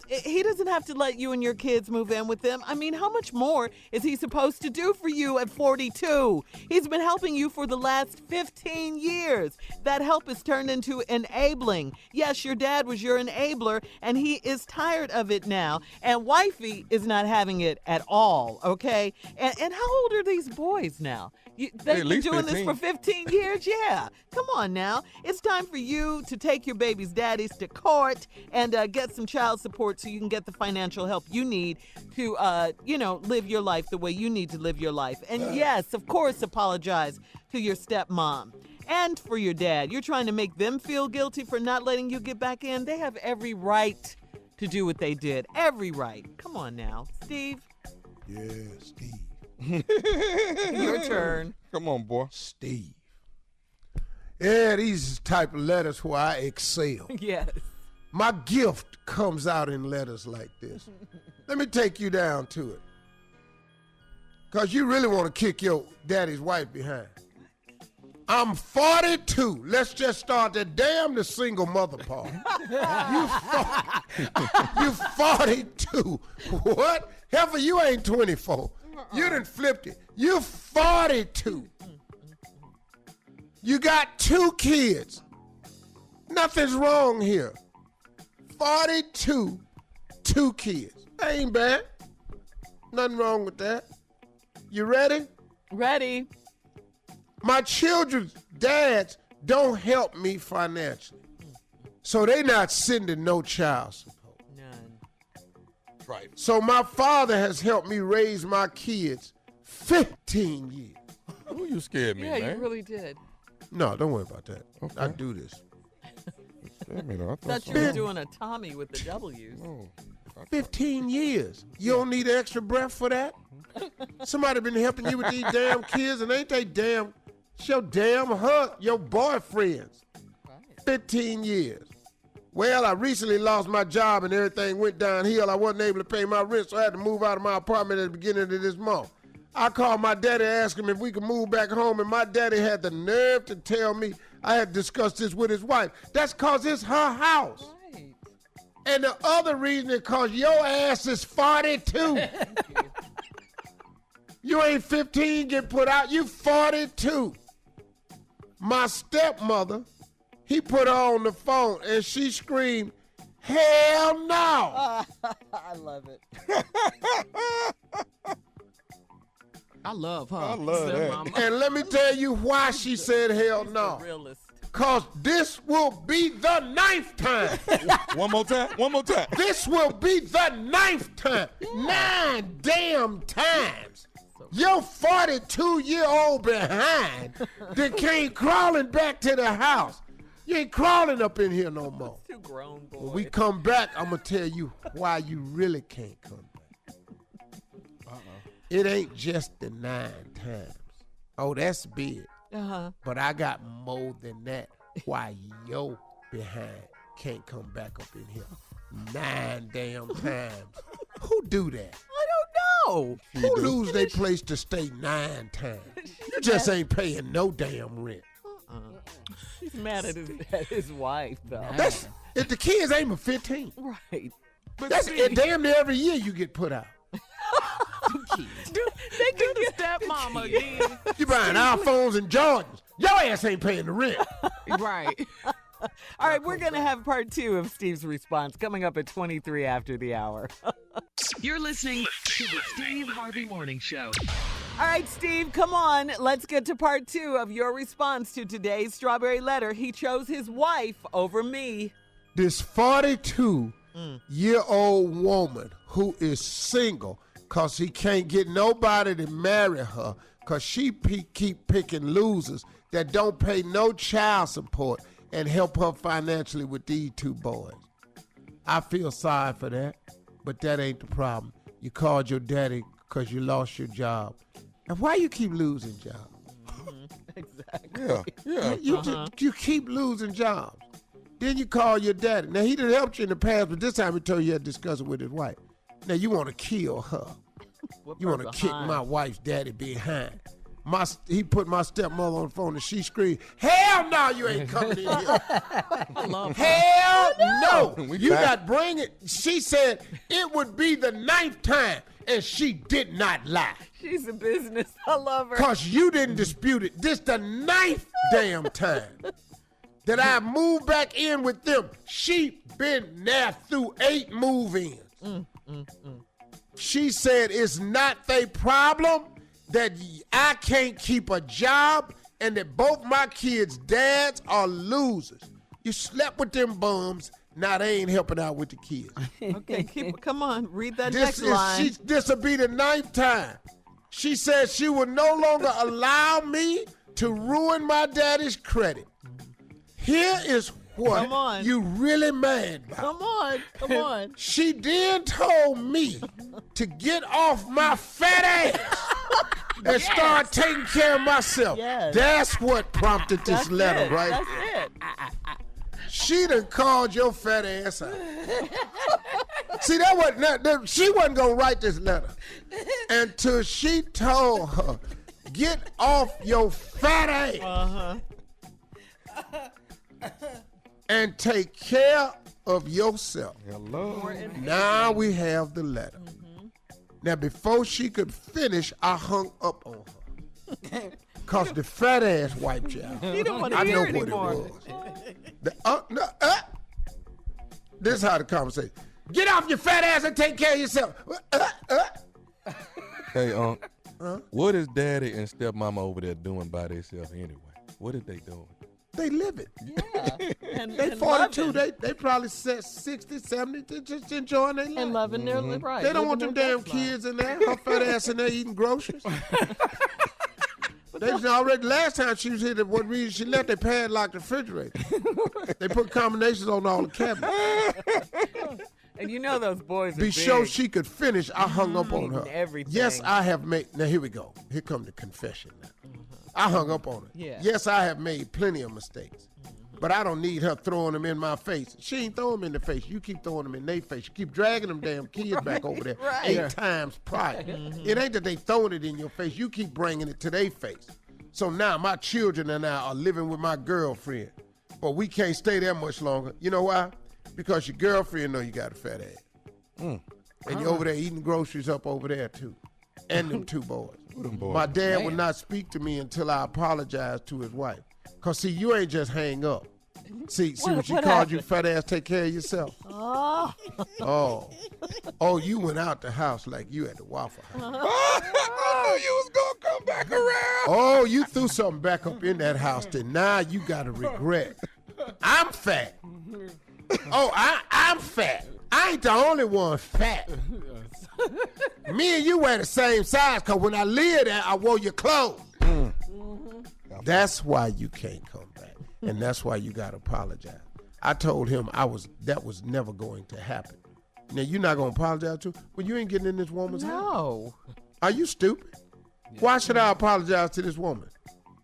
He doesn't have to let you and your kids move in with them. I mean, how much more is he supposed to do for you at 42? He's been helping you for the last 15 years. That help is turned into enabling. Yes, your dad was your enabler, and he is tired of it now. And wifey is not having it at all, okay? And how old are these boys now? They've been doing 15. This for 15 years? Yeah. Come on now. It's time for you to take your baby's daddies to court and get some child support so you can get the financial help you need to, live your life the way you need to live your life. And yes, of course, apologize to your stepmom and for your dad. You're trying to make them feel guilty for not letting you get back in. They have every right to do what they did. Every right. Come on now. Steve? Yeah, Steve. Your turn. Come on, boy. Steve. Yeah, these type of letters where I excel. Yes. My gift comes out in letters like this. Let me take you down to it. Because you really want to kick your daddy's wife behind. I'm 42. Let's just start the damn the single mother part. You 42. What? Heifer, you ain't 24. You done flipped it. You 42. You got 2 kids. Nothing's wrong here. 42, 2 kids. That ain't bad. Nothing wrong with that. You ready? Ready. My children's dads don't help me financially. So they not sending no child support. None. Right. So my father has helped me raise my kids 15 years. Ooh, you scared me, man. Yeah, you really did. No, don't worry about that. Okay. I do this. I thought you were doing a Tommy with the W's. 15 years. You don't need extra breath for that? Somebody been helping you with these damn kids, and ain't they damn, it's your damn your boyfriends. 15 years. Well, I recently lost my job and everything went downhill. I wasn't able to pay my rent, so I had to move out of my apartment at the beginning of this month. I called my daddy to ask him if we could move back home, and my daddy had the nerve to tell me I had discussed this with his wife. That's because it's her house. Right. And the other reason is because your ass is 42. You ain't 15, get put out. You 42. My stepmother, he put her on the phone, and she screamed, "Hell no!" I love it. I love her. I love that. Mama. And let me tell you why she said hell no. Because this will be the 9th time. One more time. One more time. This will be the 9th time. 9 damn times. Your 42-year-old behind that came crawling back to the house. You ain't crawling up in here no more. Too grown, boy. When we come back, I'm going to tell you why you really can't come back. It ain't just the 9 times. Oh, that's big. Uh-huh. But I got more than that. Why your behind can't come back up in here 9 damn times. Who do that? I don't know. Who lose their place to stay 9 times? You just ain't paying no damn rent. He's mad at his wife, though. That's if the kids ain't but 15. Right. But That's damn near every year you get put out. They do the stepmama again. You buying iPhones and Jordans. Your ass ain't paying the rent. Right. All right, we're going to have part 2 of Steve's response coming up at 23 after the hour. You're listening to the Steve Harvey Morning Show. All right, Steve, come on. Let's get to part 2 of your response to today's Strawberry Letter. He chose his wife over me. This 42-year-old woman who is single because he can't get nobody to marry her because she keep picking losers that don't pay no child support and help her financially with these 2 boys. I feel sorry for that, but that ain't the problem. You called your daddy because you lost your job. And why you keep losing jobs? Exactly. Yeah. You keep losing jobs. Then you call your daddy. Now, he done helped you in the past, but this time he told you to discuss it with his wife. Now, you want to kill her. You want to kick my wife's daddy behind. He put my stepmother on the phone and she screamed, "Hell no, you ain't coming in here." Hell no. You not bring it. She said it would be the 9th time, and she did not lie. She's a business. I love her. Because you didn't dispute it. This the 9th damn time that I moved back in with them. She been there through 8 move-ins. She said it's not their problem that I can't keep a job and that both my kids' dads are losers. You slept with them bums, now they ain't helping out with the kids. Okay, come on, read that next line. This will be the 9th time. She said she will no longer allow me to ruin my daddy's credit. Here is what you really mad about. Come on. She then told me to get off my fat ass and start taking care of myself. Yes. That's what prompted this letter, right? That's it. She done called your fat ass out. See, she wasn't going to write this letter until she told her, get off your fat ass and take care of yourself. Hello. Now we have the letter. Now, before she could finish, I hung up on her. Because the fat ass wiped you out. He don't want to hear it anymore. It was. This is how the conversation. Get off your fat ass and take care of yourself. Hey, what is daddy and stepmama over there doing by themselves anyway? What are they doing? They live it. Yeah. They 42. They probably 60, 70. They just enjoying their life. And loving their life. They don't want them damn kids in there. Her fat ass in there eating groceries. They already, last time she was here, what reason she left, they padlocked the refrigerator. They put combinations on all the cabinets. And you know those boys are Be sure she could finish, I hung up on her. Everything. Yes, I have made, now here we go. Here come the confession now. I hung up on her. Yeah. Yes, I have made plenty of mistakes. But I don't need her throwing them in my face. She ain't throwing them in the face. You keep throwing them in their face. You keep dragging them damn kids back over there 8 times prior. It ain't that they throwing it in your face. You keep bringing it to their face. So now my children and I are living with my girlfriend. But we can't stay there much longer. You know why? Because your girlfriend know you got a fat ass. And you're over there eating groceries up over there too. And them 2 boys. My dad would not speak to me until I apologized to his wife. Because, see, you ain't just hang up. See what she called you, fat ass, take care of yourself. Oh, you went out the house like you at the Waffle House. I knew you was going to come back around. Oh, you threw something back up in that house that now you got to regret. I'm fat. Oh, I'm fat. I ain't the only one fat. Me and you wear the same size because when I lived there, I wore your clothes. That's why you can't come back. And that's why you got to apologize. I told him that was never going to happen. Now, you're not going to apologize to her? Well, you ain't getting in this woman's house. No. Are you stupid? Why should I apologize to this woman?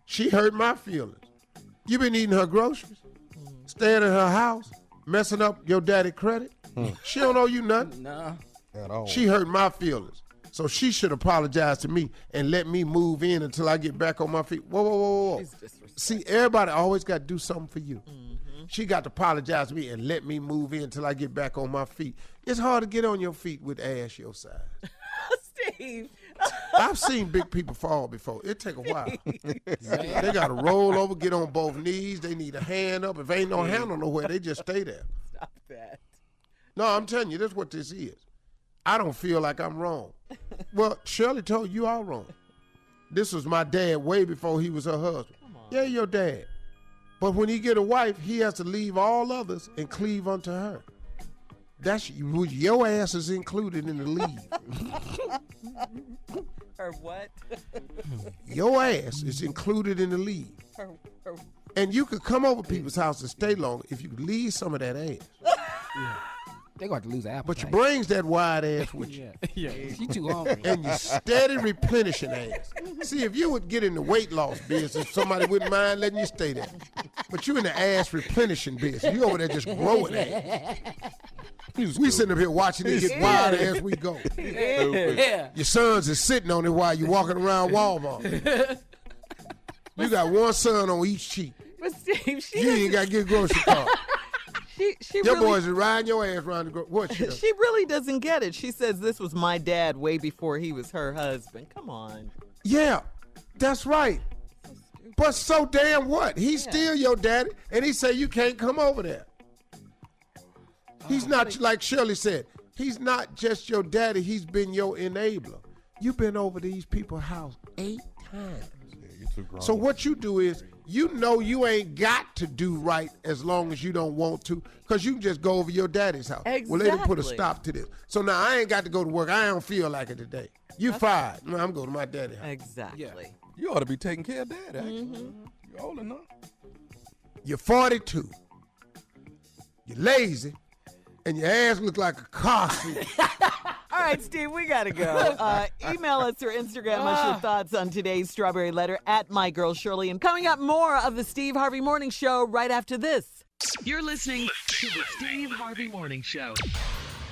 She hurt my feelings. You been eating her groceries, staying in her house, messing up your daddy credit. She don't owe you nothing. No. At all. She hurt my feelings. So she should apologize to me and let me move in until I get back on my feet. Whoa. See, everybody always got to do something for you. She got to apologize to me and let me move in until I get back on my feet. It's hard to get on your feet with ass your size. Steve. I've seen big people fall before. It take a while. They got to roll over, get on both knees. They need a hand up. If ain't no handle nowhere, they just stay there. Stop that. No, I'm telling you, that's what this is. I don't feel like I'm wrong. Well, Shirley told you all wrong. This was my dad way before he was her husband. Yeah, your dad. But when he get a wife, he has to leave all others and cleave unto her. That's your ass is included in the leave. Her what? Your ass is included in the leave. Her And you could come over people's house and stay longer if you could leave some of that ass. Yeah. They're going to lose appetite. But you brings that wide ass with you. Yeah, she too hungry. And you steady replenishing ass. See, if you would get in the weight loss business, somebody wouldn't mind letting you stay there. But you in the ass replenishing business. You over there just growing ass. We sitting up here watching it get wild as we go. Yeah. Your sons is sitting on it while you walking around Walmart. You got one son on each cheek. But Steve, you ain't got to get a grocery card. She your really, boys is riding your ass around the what? She really doesn't get it. She says this was my dad way before he was her husband. Come on. Yeah, that's right. But so damn what? He's still your daddy, and he say you can't come over there. He's not, like Shirley said, he's not just your daddy, he's been your enabler. You've been over to these people's house 8 times. So what you do is, you know you ain't got to do right as long as you don't want to, because you can just go over your daddy's house. Exactly. Well, they done put a stop to this. So now I ain't got to go to work. I don't feel like it today. You fired. No, I'm going to my daddy's house. Exactly. Yeah. You ought to be taking care of Dad, actually. You're old enough. You're 42. You're lazy. And your ass look like a car seat. All right, Steve, we got to go. Email us or Instagram us your thoughts on today's Strawberry Letter at My Girl Shirley. And coming up, more of the Steve Harvey Morning Show right after this. You're listening to the Steve Harvey Morning Show.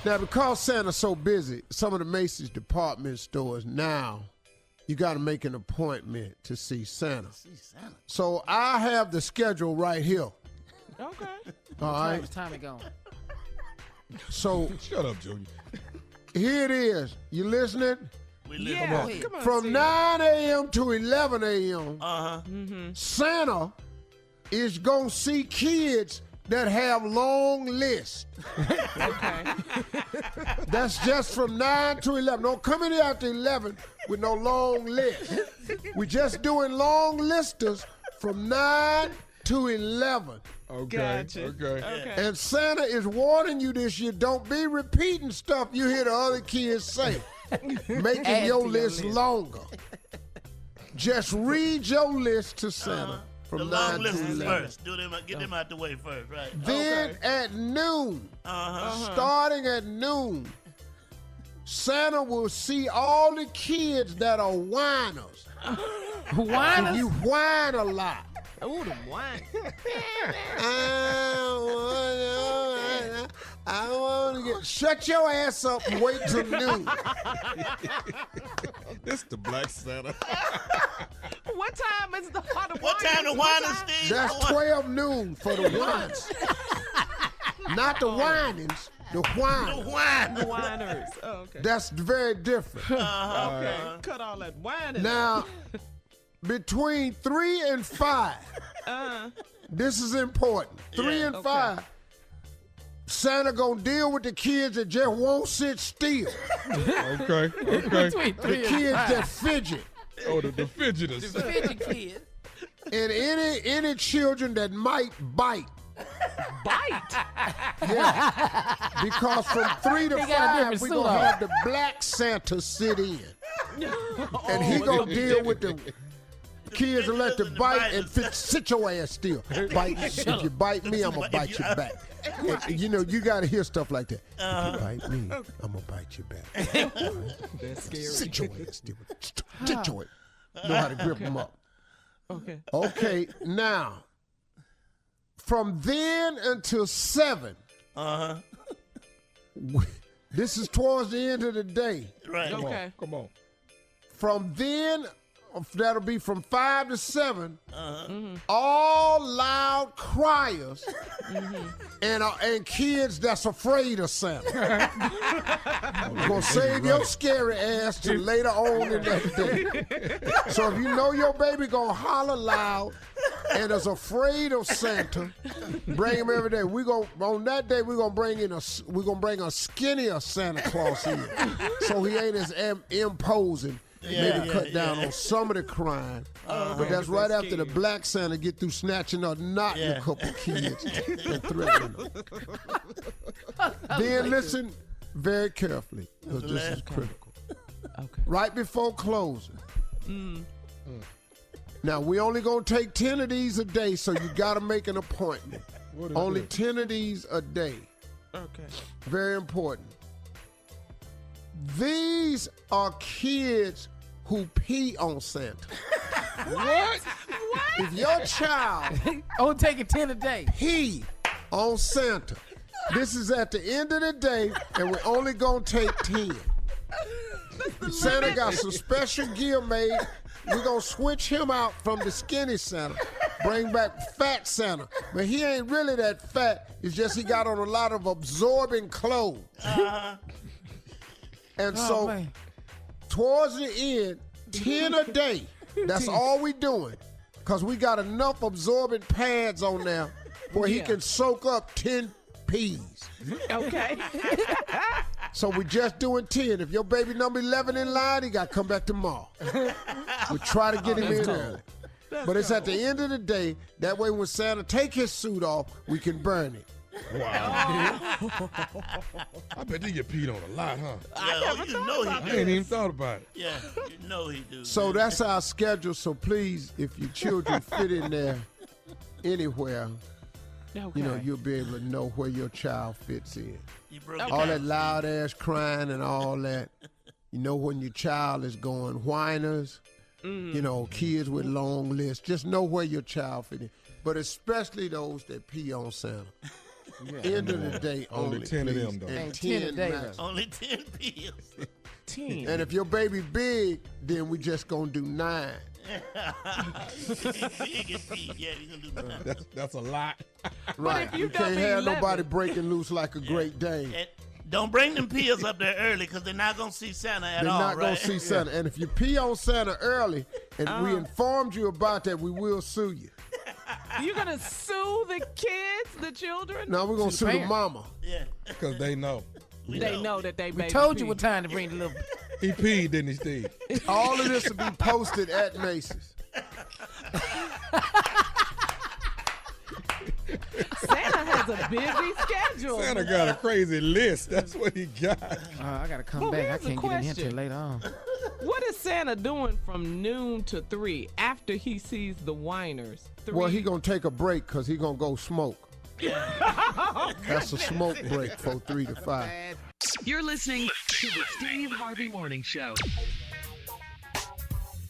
Now, because Santa's so busy, some of the Macy's department stores now, you got to make an appointment to see Santa. So I have the schedule right here. Okay. All right. It's time to go. So shut up, Junior. Here it is. You listening? We listening. Yeah. Come on, From Steve. 9 a.m. to 11 a.m., Santa is going to see kids that have long lists. Okay. That's just from 9 to 11. Don't come in here after 11 with no long list. We're just doing long listers from 9 to 11. Okay. Gotcha. Okay. And Santa is warning you this year, don't be repeating stuff you hear the other kids say, making Add your to your list list. longer. Just read your list to Santa The from long 9 to list is 11. first. Get them out the way first, right? Then at noon, starting at noon, Santa will see all the kids that are whiners. Whiners? You whine a lot. Ooh, the wine. I want to get. Shut your ass up and wait till noon. This the Black Santa. What time is the What time the wine is, Steve? That's 12 noon for the whiners. Not the whinings, the whiners. The wine. The whiners. Oh, okay. That's very different. Okay. Cut all that wine. Now, between 3 and 5, this is important. 3 and 5, Santa gonna deal with the kids that just won't sit still. Okay. Between 3 The and kids 5. that fidget. Oh, the fidgeters. The fidget kids. And any children that might bite. Bite. Yeah. Because from 3 to They got a 5, different we're suit gonna on. have the black Santa sit in. And he gonna deal with the kids that let the bite and sit your ass still. Bite. If you bite me, I'm gonna bite you back. And, you know, you gotta hear stuff like that. If you bite me, I'm gonna bite you back. That's scary. Sit your ass still. Sit your ass. Know how to grip them up. Okay. Okay, now, from then until 7, this is towards the end of the day. Right. Okay. Come on. From then, that'll be from 5 to 7, all loud criers and kids that's afraid of Santa. You're going to save your scary ass till later on in that day. So if you know your baby going to holler loud and is afraid of Santa, bring him every day. On that day we're gonna bring a skinnier Santa Claus in, so he ain't as imposing. Maybe cut down on some of the crime, but that's right after the black Santa get through snatching or knocking a couple kids and threatening them. Then listen very carefully, because this is critical. Okay. Right before closing. Now, we only going to take 10 of these a day, so you got to make an appointment. Only 10 of these a day. Okay. Very important. These are kids who pee on Santa. What? If your child only taking 10 a day, pee on Santa, this is at the end of the day, and we're only going to take 10. Santa got some special gear made. We're going to switch him out from the skinny Santa, bring back fat Santa. But he ain't really that fat. It's just he got on a lot of absorbing clothes. And so, towards the end, 10 a day. That's all we doing. Because we got enough absorbent pads on there where he can soak up 10 peas. Okay. So we just doing 10. If your baby number 11 in line, he got to come back tomorrow. We try to get him in early. But it's at the end of the day. That way when Santa take his suit off, we can burn it. Wow. I bet they get peed on a lot, huh? I ain't even thought about it. Yeah, you know he do. So that's our schedule. So please, if your children fit in there anywhere, you know, you'll be able to know where your child fits in. All that loud ass crying and all that. You know when your child is going whiners, you know, kids with long lists. Just know where your child fits in. But especially those that pee on Santa. End of the day, only 10 of them, though. And 10 a day. max. Only 10 pills. 10. And if your baby big, then we just gonna do 9. That's a lot. Right. if you You can't don't be have 11. nobody breaking loose like a Great Dane. And don't bring them pills up there early because they're not going to see Santa at They're all, not right? gonna see Santa. And if you pee on Santa early, and we informed you about that, we will sue you. You're going to sue the kids, the children? Now we're gonna sue the parents. mama. Yeah. Because they know. They know that they we baby told you pee. what time to bring the little. He peed, didn't he, Steve? All of this will be posted at Macy's. Santa has a busy schedule. Santa got a crazy list. That's what he got. I gotta come But back. I here's the can't get in here till question. later on. What is Santa doing from noon to 3 after he sees the whiners? Well, he gonna take a break because he gonna go smoke. That's a smoke break for 3 to 5. You're listening to the Steve Harvey Morning Show.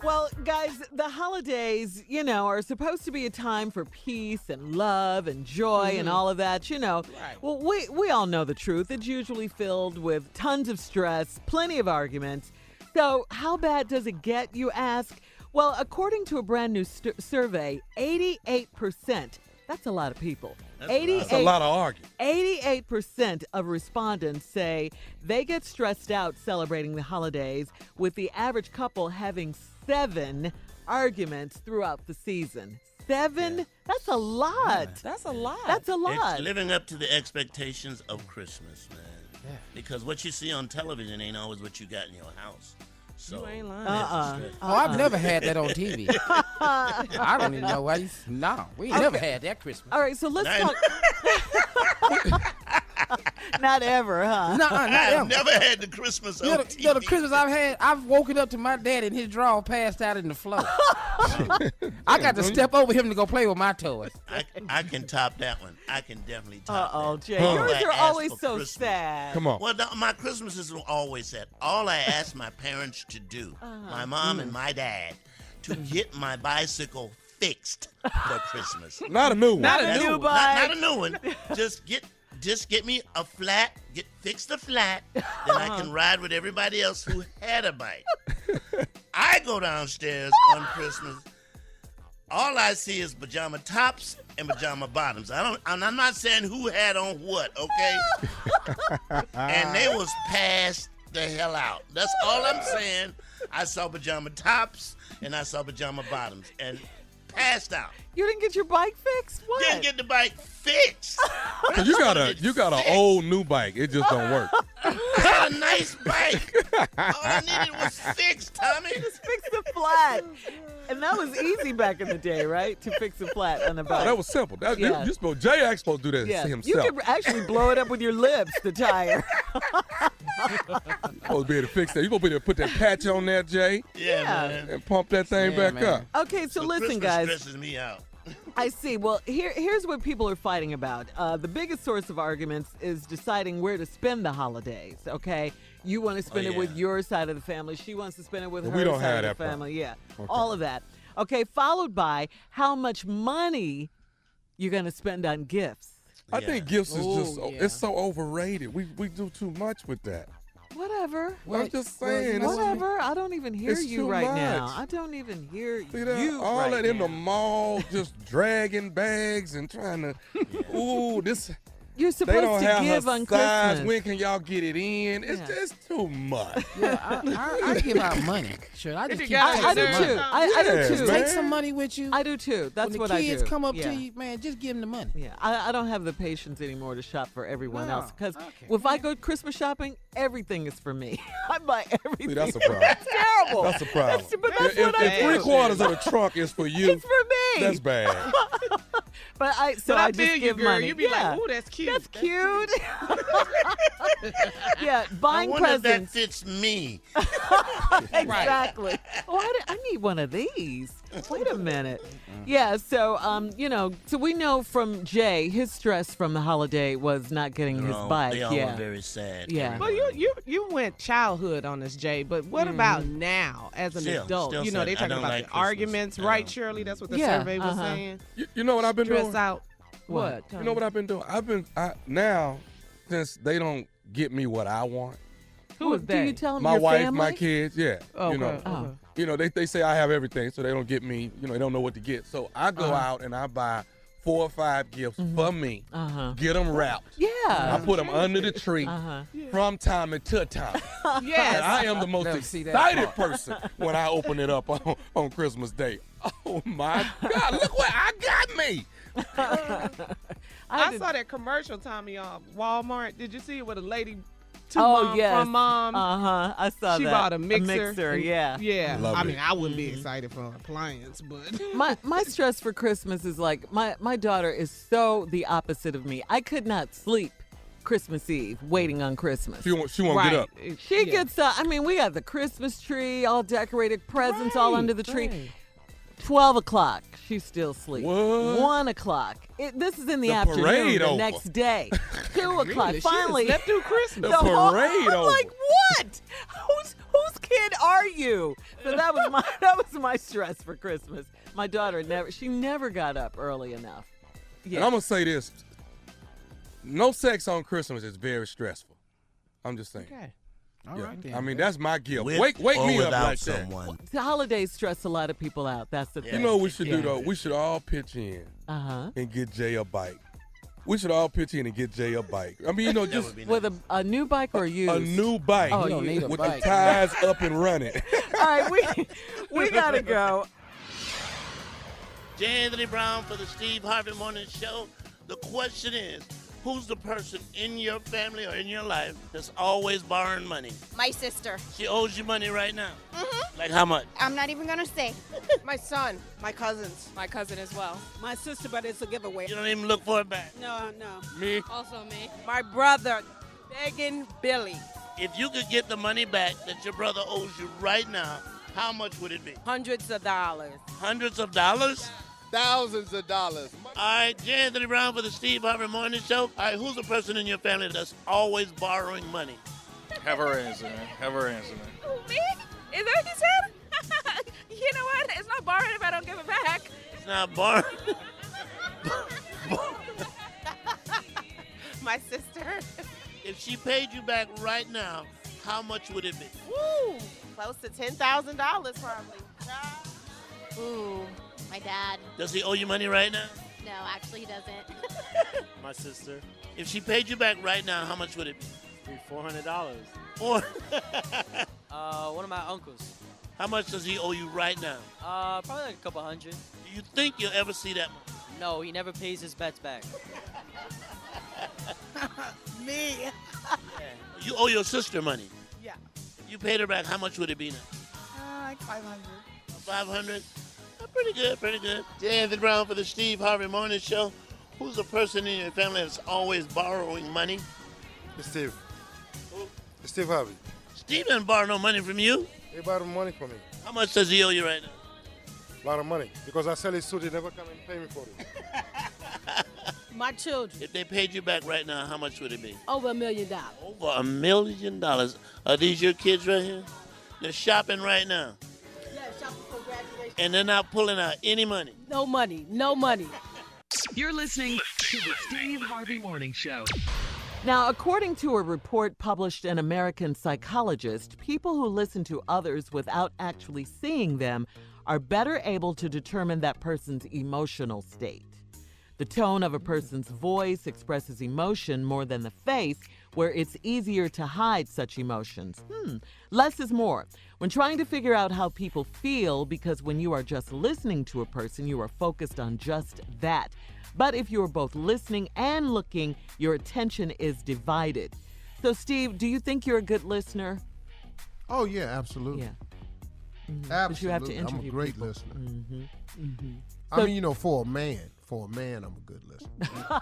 Well, guys, the holidays, you know, are supposed to be a time for peace and love and joy and all of that, you know. Right. Well, we all know the truth. It's usually filled with tons of stress, plenty of arguments. So how bad does it get, you ask? Well, according to a brand new survey, 88%, that's a lot of people. That's a lot of arguing. 88% of respondents say they get stressed out celebrating the holidays, with the average couple having 7 arguments throughout the season. 7? That's a lot. That's a lot. That's a lot. It's living up to the expectations of Christmas, man. Yeah. Because what you see on television ain't always what you got in your house. So, you ain't lying. Oh, I've never had that on TV. I don't even know why. No, we never had that Christmas. All right, so let's talk. Not ever, huh? No, not I've ever. never had the Christmas on TV. You know, the Christmas I've had, I've woken up to my dad and his drawer passed out in the floor. I got to step over him to go play with my toys. I can top that one. I can definitely top that. Jay, yours I are asked always for so Christmas. sad. Come on. Well, my Christmases are always sad. All I asked my parents to do, my mom and my dad, to get my bicycle fixed for Christmas. Not a new one. Not a new bike. Not a new one. Just get me a flat, fix the flat, then I can ride with everybody else who had a bike. I go downstairs on Christmas. All I see is pajama tops and pajama bottoms. I'm not saying who had on what, okay? And they was passed the hell out. That's all I'm saying. I saw pajama tops and I saw pajama bottoms. And passed out. You didn't get your bike fixed? What? Didn't get the bike fixed. So you got an old new bike. It just don't work. I had a nice bike. All I needed was fixed, Tommy. Just fix the flat. And that was easy back in the day, right? To fix a flat on a bike. Oh, that was simple. Yeah. Jay actually supposed to do that Yeah. himself. You could actually blow it up with your lips, the tire. You're supposed to be able to fix that. You're supposed to be able to put that patch on there, Jay. Yeah, man. And pump that thing back up. Okay, so listen, Christmas guys. stresses me out. I see. Well, here's what people are fighting about. The biggest source of arguments is deciding where to spend the holidays, okay? You want to spend it with your side of the family. She wants to spend it with her side of the family. Yeah, all of that. Okay, followed by how much money you're going to spend on gifts. I think gifts is just it's so overrated. We do too much with that. Whatever. Well, I'm just saying. Whatever. I don't even hear it's you too right much. now. I don't even hear See that? you All right that in now. the mall, just dragging bags and trying to, this. You're They supposed don't to have give her on size. Christmas. When can y'all get it in? It's just too much. Yeah, I give out money. Sure, I just keep I do too. I do too. Take some money with you. I do too. That's when what the I do. kids come up Yeah. to you, man, just give them the money. Yeah, I don't have the patience anymore to shop for everyone No. else because if I go Christmas shopping, everything is for me. I buy everything. See, that's a problem. That's terrible. That's a problem. But that's what I if do. 3/4 of the trunk is for you, It's for me. that's bad. But I But I just feel you, give girl. money. You be yeah. like, ooh, that's cute. That's cute. Yeah, I buying wonder if that presents. fits me. Exactly. Oh, I need one of these. Wait a minute. Yeah, so so we know from Jay, his stress from the holiday was not getting his bike. They all yeah. were very sad. Yeah. Well, you went childhood on us, Jay. But what about now as an adult? still You know, sad. they I talking don't about like the Christmas. arguments, right, Shirley? That's what the Yeah, survey was saying. You know what I've been Stress doing? out. What? You know what I've been doing? Now, since they don't get me what I want. Who is that? Do you tell them My your wife, family? my kids, yeah. Okay. You know, Oh. you know, they say I have everything, so they don't get me. You know, they don't know what to get. So I go out and I buy 4 or 5 gifts for me. Get them wrapped. Yeah. I put them under the tree from time to time. Yes. And I am the most Never see that excited part. person when I open it up on Christmas Day. Oh my God! Look what I got me. I saw that commercial, Tommy, on Walmart. Did you see it with a lady? Two Oh, mom yes. from mom. I saw She that. bought a mixer. and- yeah. Yeah. Love I it. mean, I wouldn't be excited for an appliance, but My stress for Christmas is like my daughter is so the opposite of me. I could not sleep Christmas Eve waiting on Christmas. She won't right. get up. She gets up. I mean, we got the Christmas tree all decorated, presents all under the tree. Right. 12 o'clock, she's still asleep. What? 1 o'clock. This is in the The afternoon parade the over. next day. 2 o'clock. Really? Finally. She done slept through Christmas. The parade I'm over. like, what? Whose kid are you? So that was my stress for Christmas. My daughter never got up early enough. And I'm gonna say this: no sex on Christmas is very stressful. I'm just saying. Okay. All Yeah. right then. I mean, that's my gift. With Wake or me up without like someone. The holidays stress a lot of people out. That's the that. thing. You know what we should do though? We should all pitch in Uh-huh. and get Jay a bike. We should all pitch in and get Jay a bike. I mean, you know, just With a new bike or used? a new bike Oh, You don't need a with bike. the tires up and running. All right, we gotta go. J. Anthony Brown for the Steve Harvey Morning Show. The question is, who's the person in your family or in your life that's always borrowing money? My sister. She owes you money right now. Mm-hmm. Like how much? I'm not even gonna say. My son, my cousins, My cousin as well. my sister, but it's a giveaway. You don't even look for it back. No. Me? Also me. My brother, begging Billy, If you could get the money back that your brother owes you right now, how much would it be? hundreds of dollars. Hundreds of dollars? Thousands of dollars. All right, J. Anthony Brown for the Steve Harvey Morning Show. All right, who's the person in your family that's always borrowing money? Have her answer, man. Have her answer, man. Who, me? Is that what you said? You know what? It's not borrowed if I don't give it back. It's not borrowing. My sister. If she paid you back right now, how much would it be? Woo! Close to $10,000 probably. Ooh, my dad. Does he owe you money right now? No, actually he doesn't. My sister, If she paid you back right now, how much would it be? $400. Or One of my uncles. How much does he owe you right now? Probably like a couple hundred. Do you think you'll ever see that money? No, he never pays his bets back. Me? You owe your sister money. Yeah. You paid her back. How much would it be now? Like 500. 500? Pretty good, pretty good. Anthony Brown for the Steve Harvey Morning Show. Who's the person in your family that's always borrowing money? It's Steve. Who? It's Steve Harvey. Steve didn't borrow no money from you. He borrowed money from me. How much does he owe you right now? A lot of money. Because I sell his suit, he never come and pay me for it. My children. If they paid you back right now, how much would it be? Over $1 million. Over $1 million. Are these your kids right here? They're shopping right now. Yeah, shopping for graduation. And they're not pulling out any money. No money. No money. You're listening to the Steve Harvey Morning Show. Now, according to a report published in American Psychologist, people who listen to others without actually seeing them are better able to determine that person's emotional state. The tone of a person's voice expresses emotion more than the face, where it's easier to hide such emotions. Less is more. When trying to figure out how people feel, because when you are just listening to a person, you are focused on just that. But if you are both listening and looking, your attention is divided. So, Steve, do you think you're a good listener? Oh, yeah, absolutely. Yeah. Absolutely. But you have to interview I'm a great people. listener. Mm-hmm. I mean, you know, for a man, I'm a good listener.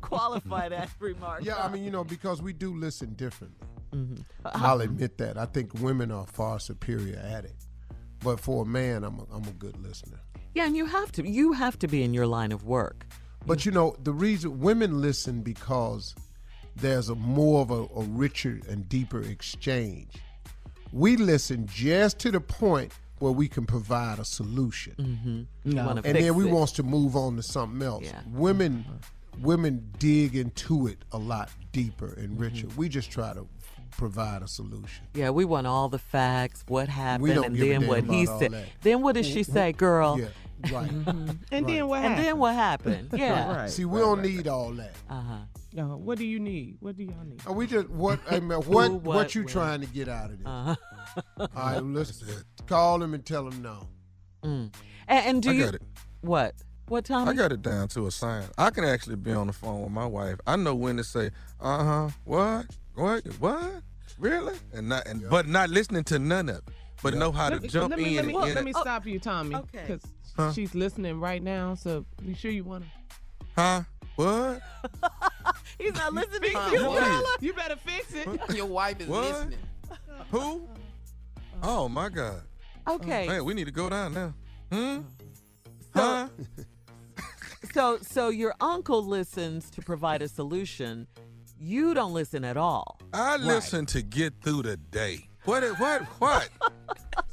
Qualify that remark. Yeah, I mean, you know, because we do listen differently. Mm-hmm. I'll admit that. I think women are far superior at it. But for a man, I'm a good listener. Yeah, and you have to be in your line of work. But you know, the reason women listen because there's more of a richer and deeper exchange. We listen just to the point where we can provide a solution. Mm-hmm. And then we want to move on to something else. Yeah. Women dig into it a lot deeper and richer. We just try to provide a solution. Yeah, we want all the facts, what happened, don't and give a then damn what he about all said. that. Then what did she say, girl? Yeah, right. And then what happened? And then what happened? Yeah. Right. See, we don't need all that. What do you need? What do y'all need? We just what you when. trying to get out of this? All right, let's call him and tell him no. And do I you got it. What? What, Tommy? I got it down to a science. I can actually be on the phone with my wife. I know when to say, what, really, but not listening to none of it. But know how to jump in. Let me stop you, Tommy. Okay. Because she's listening right now. So you sure you want to? Huh? What? He's not listening to Fix you, it, fella. fella. You better fix it. Your wife is What? listening. Who? Oh my God. Okay. Man, we need to go down now. Huh? So your uncle listens to provide a solution. You don't listen at all. I listen to get through the day. What?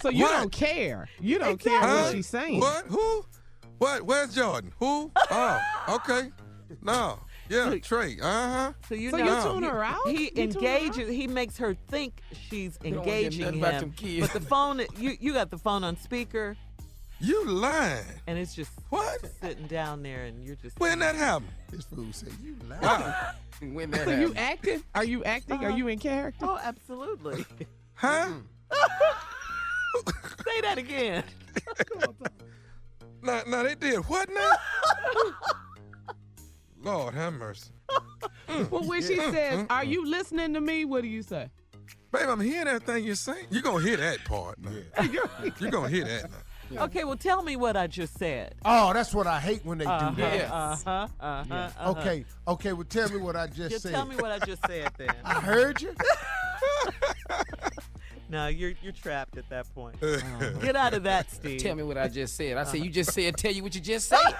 So you don't care. You don't care what she's saying. What? Who? What? Where's Jordan? Who? Oh, okay. No. Yeah, Trey. So you So know, you tune her out? He You tune her engages. He makes her think she's don't wanna hear engaging nothing about him. them kids. But the phone, you got the phone on speaker, You lying. and it's just What? sitting down there, and you're just. When that happened? This fool said you lying. Wow. When that So you happens. acting? Are you acting? Are you in character? Oh, absolutely. Huh? Say that again. No, they did. What now? Lord have mercy. Well, when she says, "Are you listening to me?" What do you say? Babe, I'm hearing everything you're saying. You're going to hear that part now. You're going to hear that now. Okay, well, tell me what I just said. Oh, that's what I hate when they do that. Yes. Okay, well, tell me what I just said. Tell me what I just said then. I heard you. No, you're trapped at that point. Get out of that, Steve. Tell me what I just said. I said, you just said, tell you what you just said.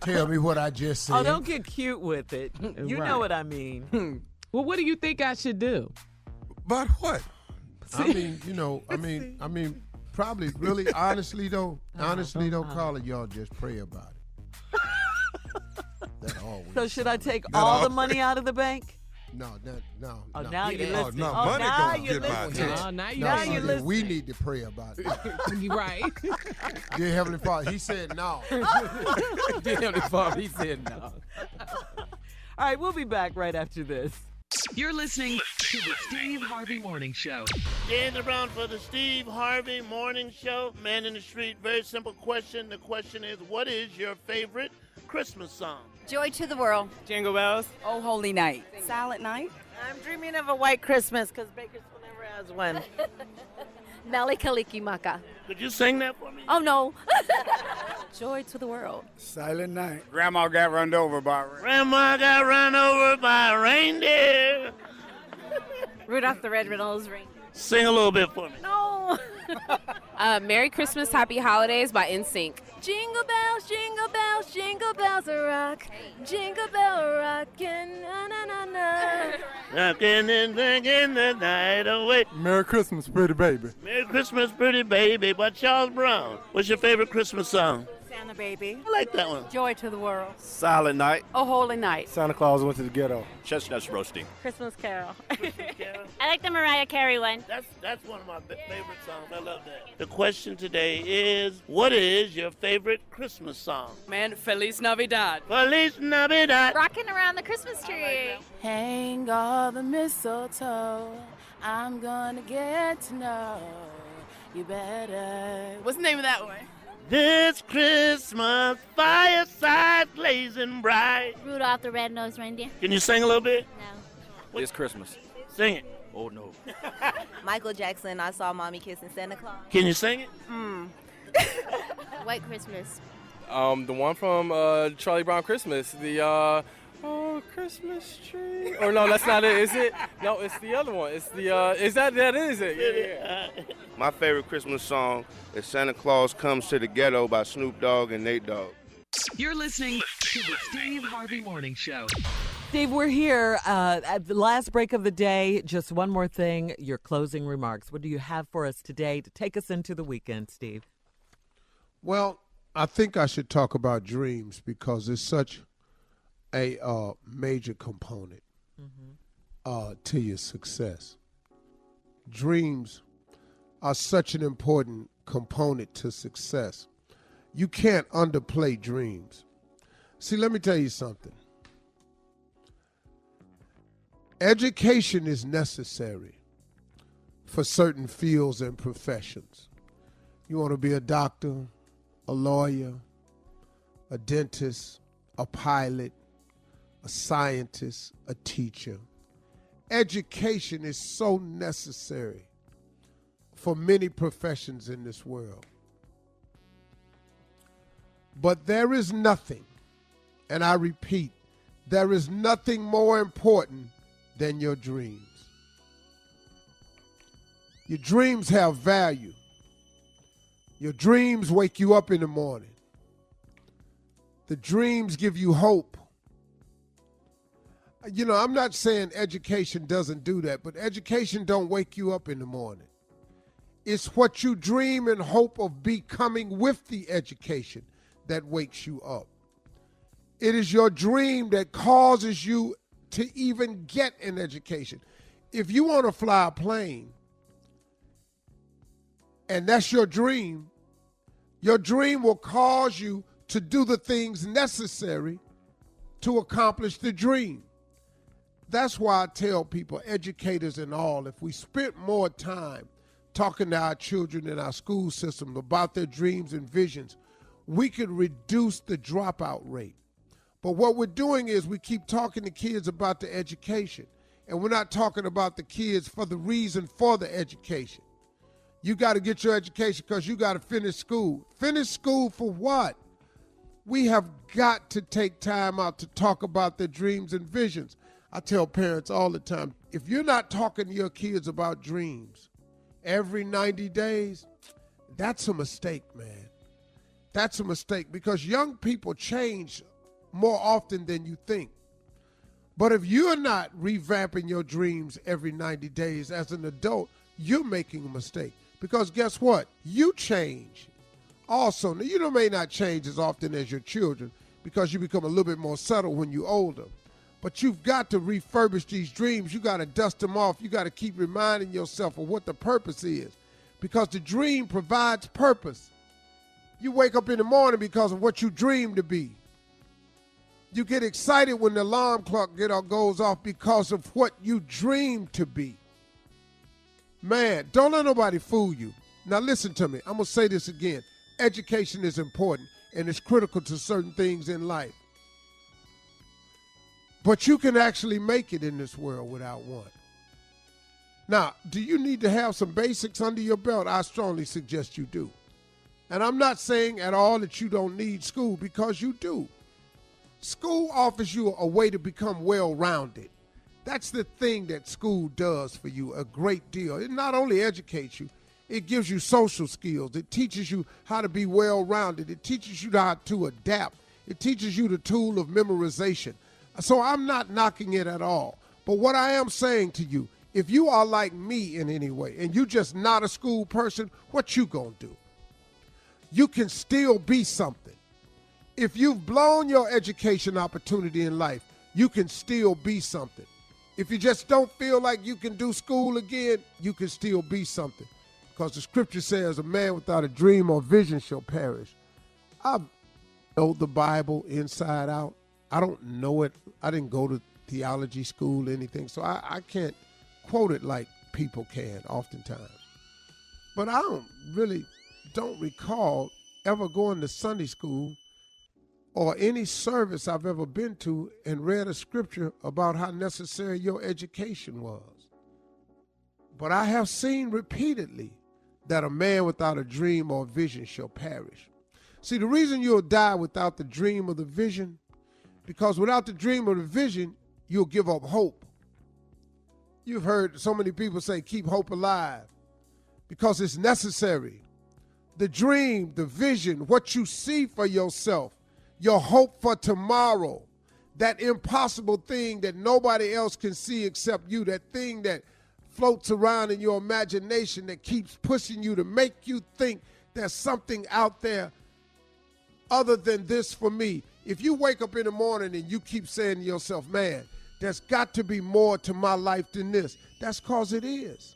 Tell me what I just said. Oh, don't get cute with it. You know what I mean. Well, what do you think I should do? But what? I mean, probably, really, honestly though, Carla, y'all just pray about it. That always. So should I take all the money out of the bank? No. Oh, now you're Oh, listening. no, Oh, money now gonna you're get my listening. attention. Now Now you're listening. We need to pray about it. You right. Dear Heavenly Father, he said no. Dear Heavenly Father, he said no. All right, we'll be back right after this. You're listening to the Steve Harvey Morning Show. Daniel Brown for the Steve Harvey Morning Show. Man in the street, very simple question. The question is, what is your favorite Christmas song? Joy to the world. Jingle bells. Oh, holy night. Silent night. I'm dreaming of a white Christmas because Bakersfield never has one. Mele Kalikimaka. Could you sing that for me? Oh, no. Joy to the world. Silent night. Grandma got run over by a reindeer. Grandma got run over by a reindeer. Rudolph the Red-Nosed Reindeer. Sing a little bit for me. No. Merry Christmas, Happy Holidays by NSYNC. Jingle bells a rock. Jingle bell rockin', na na na na. Rockin' and singing the night away. Merry Christmas, pretty baby. Merry Christmas, pretty baby, by Charles Brown. What's your favorite Christmas song? Santa baby. I like that one. Joy to the world. Silent night. Oh, holy night. Santa Claus went to the ghetto. Chestnuts roasting. Christmas Carol. Carol? I like the Mariah Carey one. That's one of my favorite songs. I love that. The question today is, what is your favorite Christmas song? Man, Feliz Navidad. Feliz Navidad. Rocking around the Christmas tree. Hang all the mistletoe. I'm gonna get to know you better. What's the name of that one? This Christmas, fireside blazing bright. Rudolph the Red-Nosed Reindeer. Can you sing a little bit? No. It's Christmas. Sing it. Oh, no. Michael Jackson, I Saw Mommy Kissing Santa Claus. Can you sing it? White Christmas. The one from Charlie Brown Christmas. The Christmas tree. Or no, that's not it. Is it? No, it's the other one. It's the is that is it? Yeah. My favorite Christmas song is Santa Claus Comes to the Ghetto by Snoop Dogg and Nate Dogg. You're listening to the Steve Harvey Morning Show. Steve, we're here at the last break of the day. Just one more thing, your closing remarks. What do you have for us today to take us into the weekend, Steve? Well, I think I should talk about dreams because it's such a major component to your success. Dreams are such an important component to success. You can't underplay dreams. See, let me tell you something. Education is necessary for certain fields and professions. You want to be a doctor, a lawyer, a dentist, a pilot, a scientist, a teacher. Education is so necessary for many professions in this world. But there is nothing, and I repeat, there is nothing more important than your dreams. Your dreams have value. Your dreams wake you up in the morning. The dreams give you hope. You know, I'm not saying education doesn't do that, but education don't wake you up in the morning. It's what you dream and hope of becoming with the education that wakes you up. It is your dream that causes you to even get an education. If you want to fly a plane, and that's your dream will cause you to do the things necessary to accomplish the dream. That's why I tell people, educators and all, if we spent more time talking to our children in our school system about their dreams and visions, we could reduce the dropout rate. But what we're doing is we keep talking to kids about the education, and we're not talking about the kids for the reason for the education. You got to get your education because you got to finish school. Finish school for what? We have got to take time out to talk about their dreams and visions. I tell parents all the time, if you're not talking to your kids about dreams every 90 days, that's a mistake, man. That's a mistake because young people change more often than you think. But if you're not revamping your dreams every 90 days as an adult, you're making a mistake. Because guess what? You change also. Now, you may not change as often as your children because you become a little bit more subtle when you're older. But you've got to refurbish these dreams. You got to dust them off. You got to keep reminding yourself of what the purpose is because the dream provides purpose. You wake up in the morning because of what you dreamed to be. You get excited when the alarm clock goes off because of what you dream to be. Man, don't let nobody fool you. Now listen to me. I'm going to say this again. Education is important, and it's critical to certain things in life. But you can actually make it in this world without one. Now, do you need to have some basics under your belt? I strongly suggest you do. And I'm not saying at all that you don't need school, because you do. School offers you a way to become well-rounded. That's the thing that school does for you a great deal. It not only educates you, it gives you social skills. It teaches you how to be well-rounded. It teaches you how to adapt. It teaches you the tool of memorization. So I'm not knocking it at all. But what I am saying to you, if you are like me in any way and you just not a school person, what you gonna do? You can still be something. If you've blown your education opportunity in life, you can still be something. If you just don't feel like you can do school again, you can still be something. Because the scripture says a man without a dream or vision shall perish. I know the Bible inside out. I don't know it. I didn't go to theology school or anything, so I can't quote it like people can oftentimes. But I don't recall ever going to Sunday school or any service I've ever been to and read a scripture about how necessary your education was. But I have seen repeatedly that a man without a dream or vision shall perish. See, the reason you'll die without the dream or the vision, because without the dream or the vision, you'll give up hope. You've heard so many people say, keep hope alive, because it's necessary. The dream, the vision, what you see for yourself, your hope for tomorrow, that impossible thing that nobody else can see except you, that thing that floats around in your imagination that keeps pushing you to make you think there's something out there other than this for me. If you wake up in the morning and you keep saying to yourself, man, there's got to be more to my life than this, that's because it is.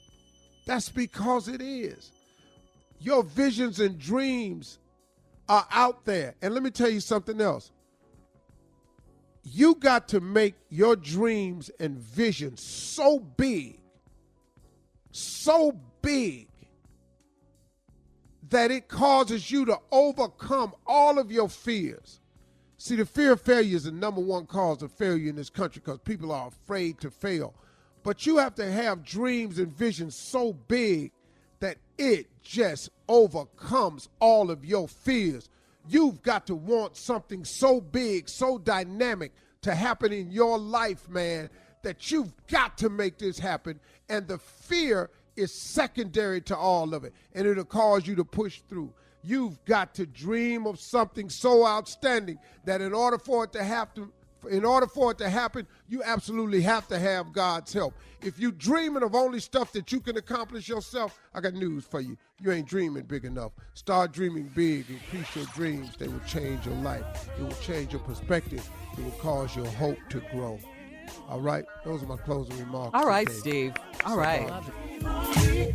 That's because it is. Your visions and dreams are out there. And let me tell you something else. You got to make your dreams and visions so big that it causes you to overcome all of your fears. See, the fear of failure is the number one cause of failure in this country because people are afraid to fail. But you have to have dreams and visions so big that it just overcomes all of your fears. You've got to want something so big, so dynamic to happen in your life, man, that you've got to make this happen. And the fear is secondary to all of it, and it'll cause you to push through. You've got to dream of something so outstanding that in order for it to happen, you absolutely have to have God's help. If you're dreaming of only stuff that you can accomplish yourself, I got news for you. You ain't dreaming big enough. Start dreaming big. Increase your dreams. They will change your life. It will change your perspective. It will cause your hope to grow. All right? Those are my closing remarks. All right, today. Steve. All right.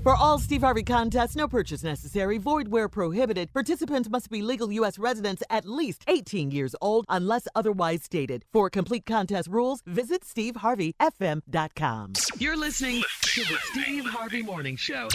For all Steve Harvey contests, no purchase necessary, void where prohibited. Participants must be legal U.S. residents at least 18 years old unless otherwise stated. For complete contest rules, visit steveharveyfm.com. You're listening to the Steve Harvey Morning Show.